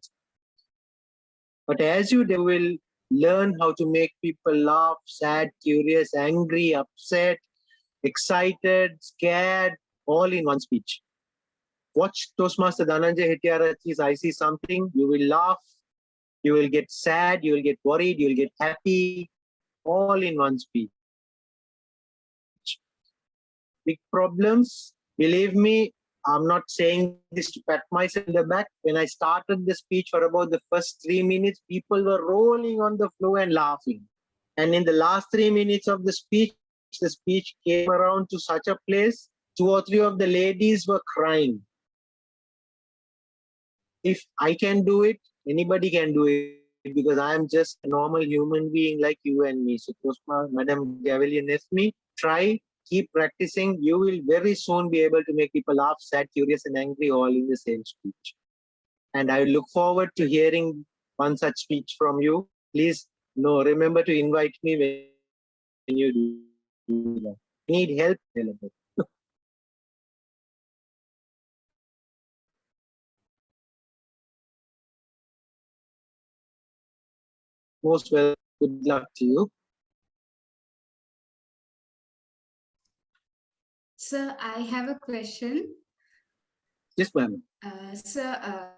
But as you will learn how to make people laugh, sad, curious, angry, upset, excited, scared, all in one speech. Watch Toastmaster Dhananjay Hettiarachchi's I See Something. You will laugh, you will get sad, you will get worried, you will get happy, all in one speech. Big problems, believe me, I'm not saying this to pat myself in the back. When I started the speech for about the first 3 minutes, people were rolling on the floor and laughing. And in the last 3 minutes of the speech came around to such a place, 2 or 3 of the ladies were crying. If I can do it, anybody can do it, because I am just a normal human being like you and me. So, Madam Gavel, me, try, keep practicing. You will very soon be able to make people laugh, sad, curious, and angry all in the same speech. And I look forward to hearing one such speech from you. Please, remember to invite me when you do that. Need help? Most well. Good luck to you. Sir, I have a question. Yes, ma'am. Sir,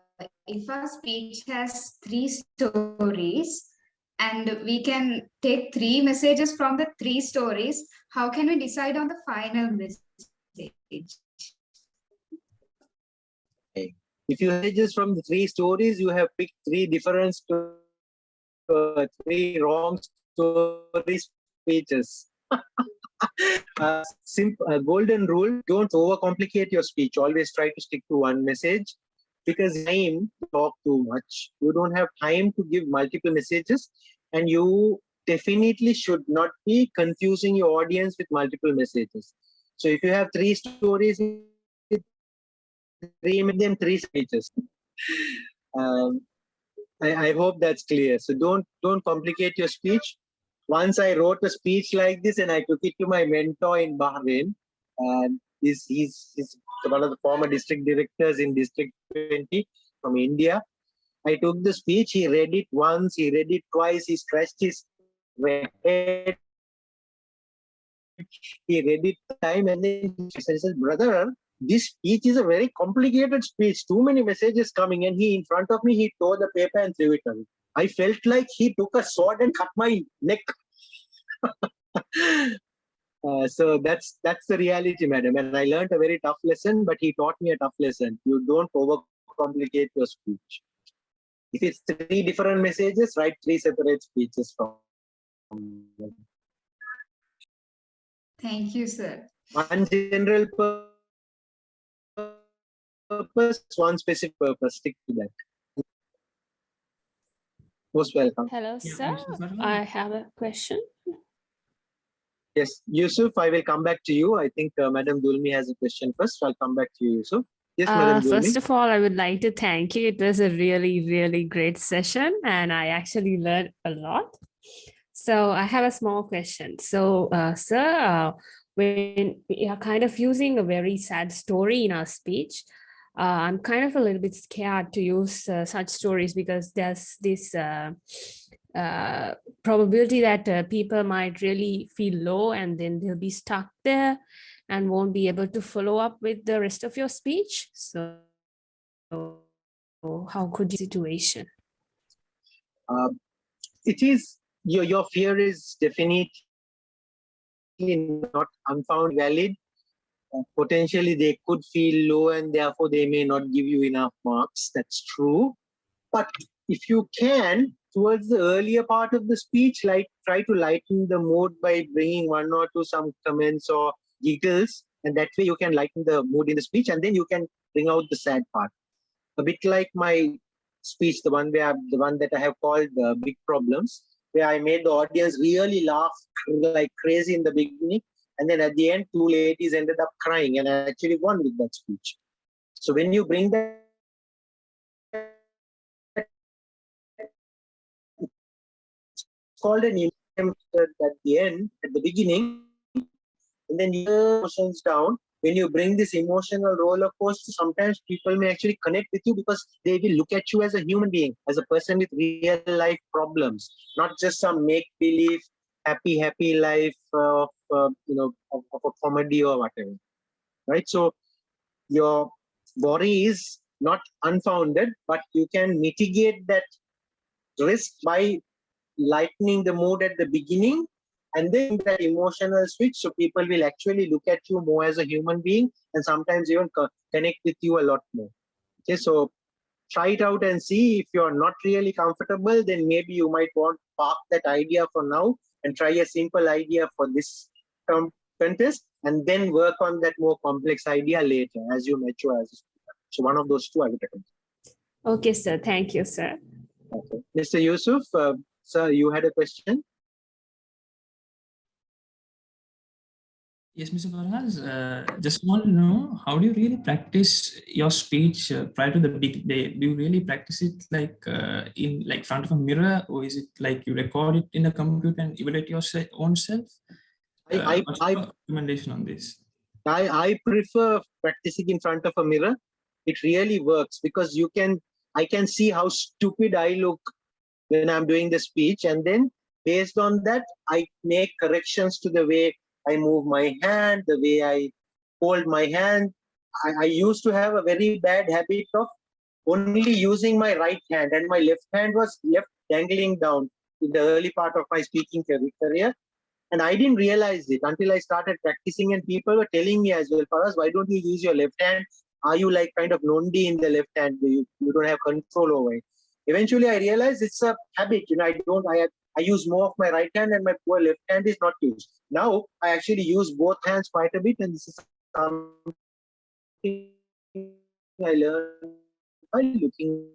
if our speech has 3 stories and we can take 3 messages from the 3 stories, how can we decide on the final message? If you just from the 3 stories, you have picked 3 different 3 wrong story speeches. Golden rule: don't overcomplicate your speech. Always try to stick to one message, because time to talk too much. You don't have time to give multiple messages, and you definitely should not be confusing your audience with multiple messages. So if you have 3 stories, 3 make them 3 speeches. I hope that's clear. So don't complicate your speech. Once I wrote a speech like this and I took it to my mentor in Bahrain, and he's one of the former district directors in District 20 from India. I took the speech, he read it once, he read it twice, he scratched his head, he read it time, and then he says, brother, this speech is a very complicated speech, too many messages coming, and he in front of me, he tore the paper and threw it away. I felt like he took a sword and cut my neck. So that's the reality, madam. And I learned a very tough lesson, but he taught me a tough lesson. You don't overcomplicate your speech. If it's 3 different messages, write 3 separate speeches from them. Thank you, sir. One general purpose, one specific purpose. Stick to that. Most welcome. Hello, sir. I have a question. Yes, Yusuf, I will come back to you. I think Madam Dulmi has a question first. I'll come back to you, Yusuf. Yes, Madam Dulmi. First of all, I would like to thank you. It was a really, really great session, and I actually learned a lot. So I have a small question. So, sir, when we are kind of using a very sad story in our speech, I'm kind of a little bit scared to use such stories, because there's this probability that people might really feel low, and then they'll be stuck there and won't be able to follow up with the rest of your speech. So how could you situation? It is your fear is definitely not unfound valid. potentially they could feel low and therefore they may not give you enough marks. That's true. But if you can, towards the earlier part of the speech, like try to lighten the mood by bringing one or two some comments or giggles, and that way you can lighten the mood in the speech, and then you can bring out the sad part. A bit like my speech, the one that I have called Big Problems, where I made the audience really laugh like crazy in the beginning, and then at the end, two ladies ended up crying, and I actually won with that speech. So when you bring that, it's called an emotion at the end, at the beginning, and then you emotions down. When you bring this emotional roller coaster, sometimes people may actually connect with you because they will look at you as a human being, as a person with real life problems, not just some make believe happy life of a comedy or whatever, right? So your worry is not unfounded, but you can mitigate that risk by lightening the mood at the beginning and then that emotional switch, so people will actually look at you more as a human being and sometimes even connect with you a lot more. Okay, so try it out and see. If you're not really comfortable, then maybe you might want to park that idea for now and try a simple idea for this contest and then work on that more complex idea later as you mature as a speaker. So one of those two I would recommend. Okay, sir. Thank you, sir. Okay. Mr. Yusuf, sir, you had a question? Yes, Mr. Farhaz, just want to know, how do you really practice your speech prior to the big day? Do you really practice it like in like front of a mirror, or is it like you record it in a computer and evaluate your own self? What's your recommendation on this? I prefer practicing in front of a mirror. It really works because I can see how stupid I look when I'm doing the speech, and then based on that, I make corrections to the way I move my hand, the way I hold my hand. I used to have a very bad habit of only using my right hand, and my left hand was left dangling down in the early part of my speaking career. And I didn't realize it until I started practicing, and people were telling me as well, Farhaz, why don't you use your left hand? Are you like kind of nondi in the left hand? You don't have control over it. Eventually, I realized it's a habit. I use more of my right hand and my poor left hand is not used. Now, I actually use both hands quite a bit, and this is something I learned by looking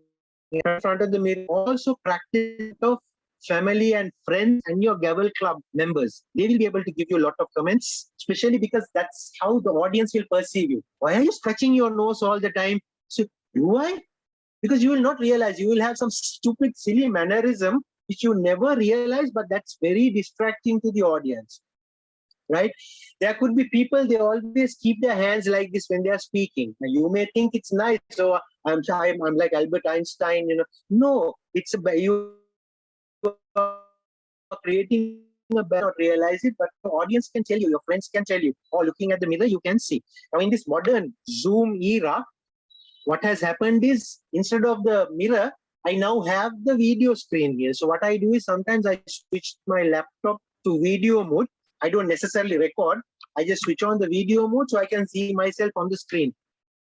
in front of the mirror. Also, practice of family and friends and your Gavel Club members. They will be able to give you a lot of comments, especially because that's how the audience will perceive you. Why are you scratching your nose all the time? So, do I? Because you will not realize, you will have some stupid, silly mannerism which you never realize, but that's very distracting to the audience, right? There could be people, they always keep their hands like this when they are speaking. Now, you may think it's nice, so I'm like Albert Einstein, No, it's you are creating a bad, not realize it, but the audience can tell you, your friends can tell you, or looking at the mirror, you can see. Now, in this modern Zoom era, what has happened is, instead of the mirror, I now have the video screen here. So what I do is sometimes I switch my laptop to video mode. I don't necessarily record. I just switch on the video mode so I can see myself on the screen.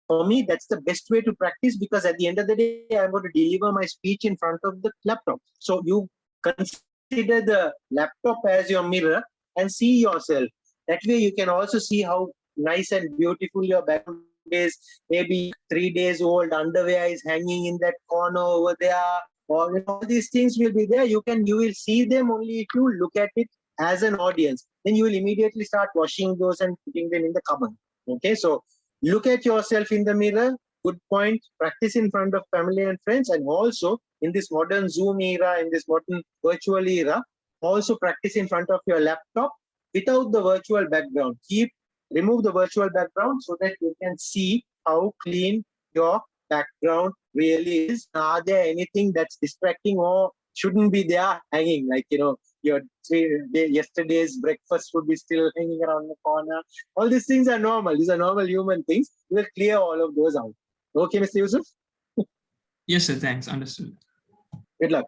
For me, that's the best way to practice, because at the end of the day, I'm going to deliver my speech in front of the laptop. So you consider the laptop as your mirror and see yourself. That way you can also see how nice and beautiful your background is. Maybe 3 days old underwear is hanging in that corner over there, or all these things will be there. You will see them only if you look at it as an audience. Then you will immediately start washing those and putting them in the cupboard. Okay, so look at yourself in the mirror. Good point. Practice in front of family and friends, and also in this modern Zoom era, in this modern virtual era, also practice in front of your laptop without the virtual background. Remove the virtual background so that you can see how clean your background really is. Are there anything that's distracting or shouldn't be there hanging? Like, your yesterday's breakfast would be still hanging around the corner. All these things are normal. These are normal human things. We'll clear all of those out. Okay, Mr. Yusuf? Yes, sir. Thanks. Understood. Good luck.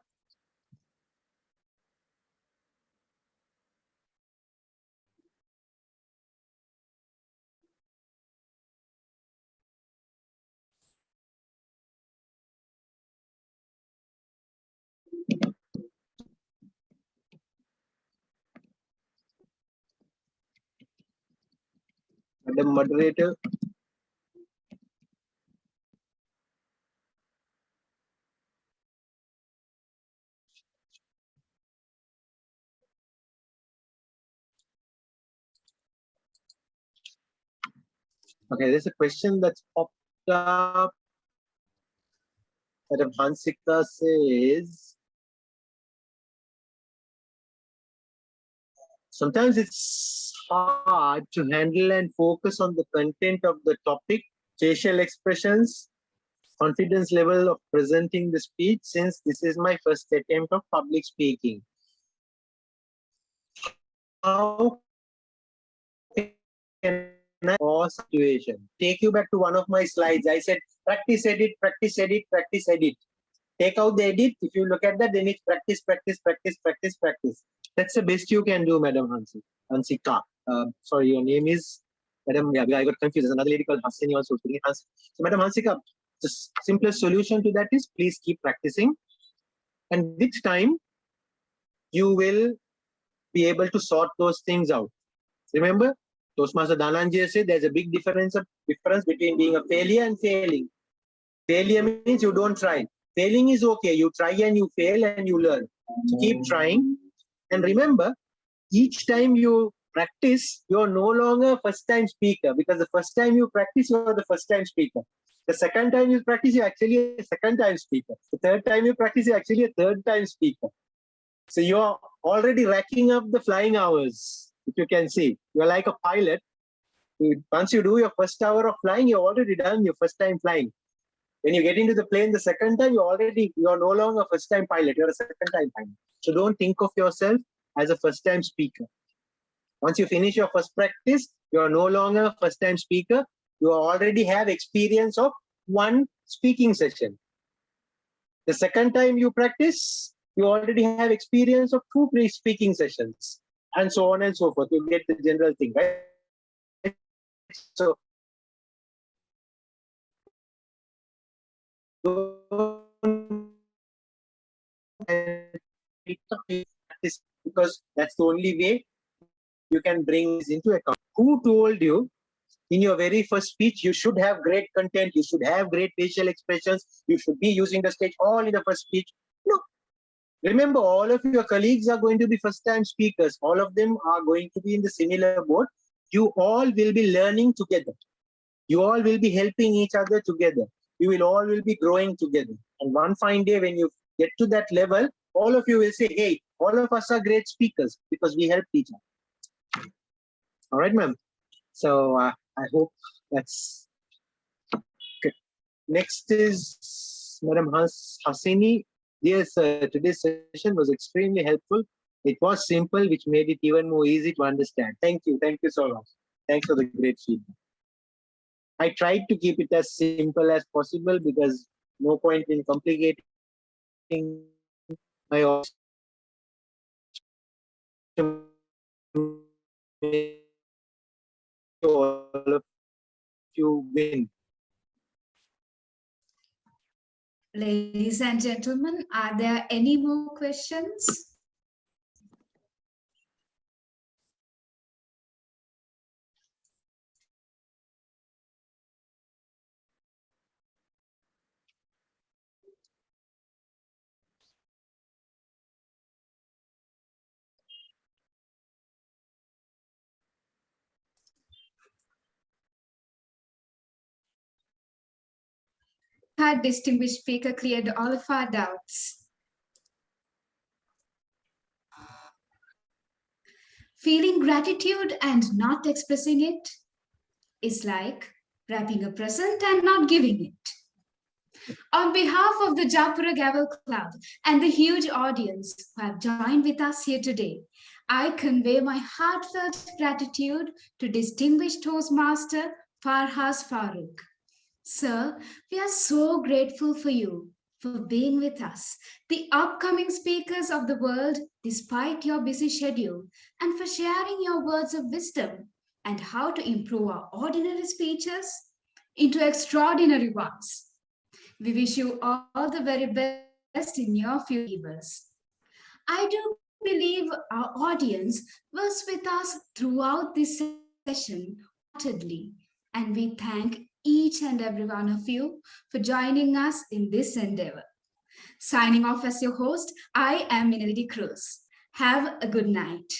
Madam Moderator. Okay, there's a question that's popped up. Madam Hansika says, sometimes it's hard to handle and focus on the content of the topic, facial expressions, confidence level of presenting the speech, since this is my first attempt of public speaking. How can I or situation? Take you back to one of my slides. I said, practice, edit, practice, edit, practice, edit. Take out the edit. If you look at that, then it's practice, practice, practice, practice, practice. That's the best you can do, Madam Hansika. Sorry, your name is Madam. Yeah, I got confused. There's another lady called Hasini also. So, Madam Hansika, the simplest solution to that is please keep practicing. And with time, you will be able to sort those things out. Remember, Toastmaster Dhananjay said there's a big difference between being a failure and failing. Failure means you don't try. Failing is okay. You try and you fail and you learn. So keep trying. And remember, each time you practice, you're no longer a first-time speaker, because the first time you practice, you're the first-time speaker. The second time you practice, you're actually a second-time speaker. The third time you practice, you're actually a third-time speaker. So you're already racking up the flying hours. If you can see, you're like a pilot. Once you do your first hour of flying, you're already done your first time flying. When you get into the plane the second time, you're no longer a first time pilot, you're a second time pilot. So don't think of yourself as a first time speaker. Once you finish your first practice, you're no longer a first time speaker. You already have experience of one speaking session. The second time you practice, you already have experience of two speaking sessions, and so on and so forth. You get the general thing, right? So because that's the only way you can bring this into account. Who told you in your very first speech you should have great content, you should have great facial expressions, you should be using the stage all in the first speech? No. Remember, all of your colleagues are going to be first-time speakers. All of them are going to be in the similar boat. You all will be learning together. You all will be helping each other together. You will be growing together. And one fine day when you get to that level, all of you will say, hey, all of us are great speakers because we helped each other. All right, ma'am. So I hope that's good. Next is Madam Hasini. Yes, today's session was extremely helpful. It was simple, which made it even more easy to understand. Thank you. Thank you so much. Thanks for the great feedback. I tried to keep it as simple as possible because no point in complicating my all of you win. Ladies and gentlemen, are there any more questions? Our distinguished speaker cleared all of our doubts. Feeling gratitude and not expressing it is like wrapping a present and not giving it. On behalf of the Japura Gavel Club and the huge audience who have joined with us here today, I convey my heartfelt gratitude to distinguished Toastmaster Farhaz Farouk. Sir, we are so grateful for you, for being with us, the upcoming speakers of the world, despite your busy schedule, and for sharing your words of wisdom and how to improve our ordinary speeches into extraordinary ones. We wish you all the very best in your future. I do believe our audience was with us throughout this session and we thank each and every one of you for joining us in this endeavor. Signing off as your host, I am Minality Cruz. Have a good night.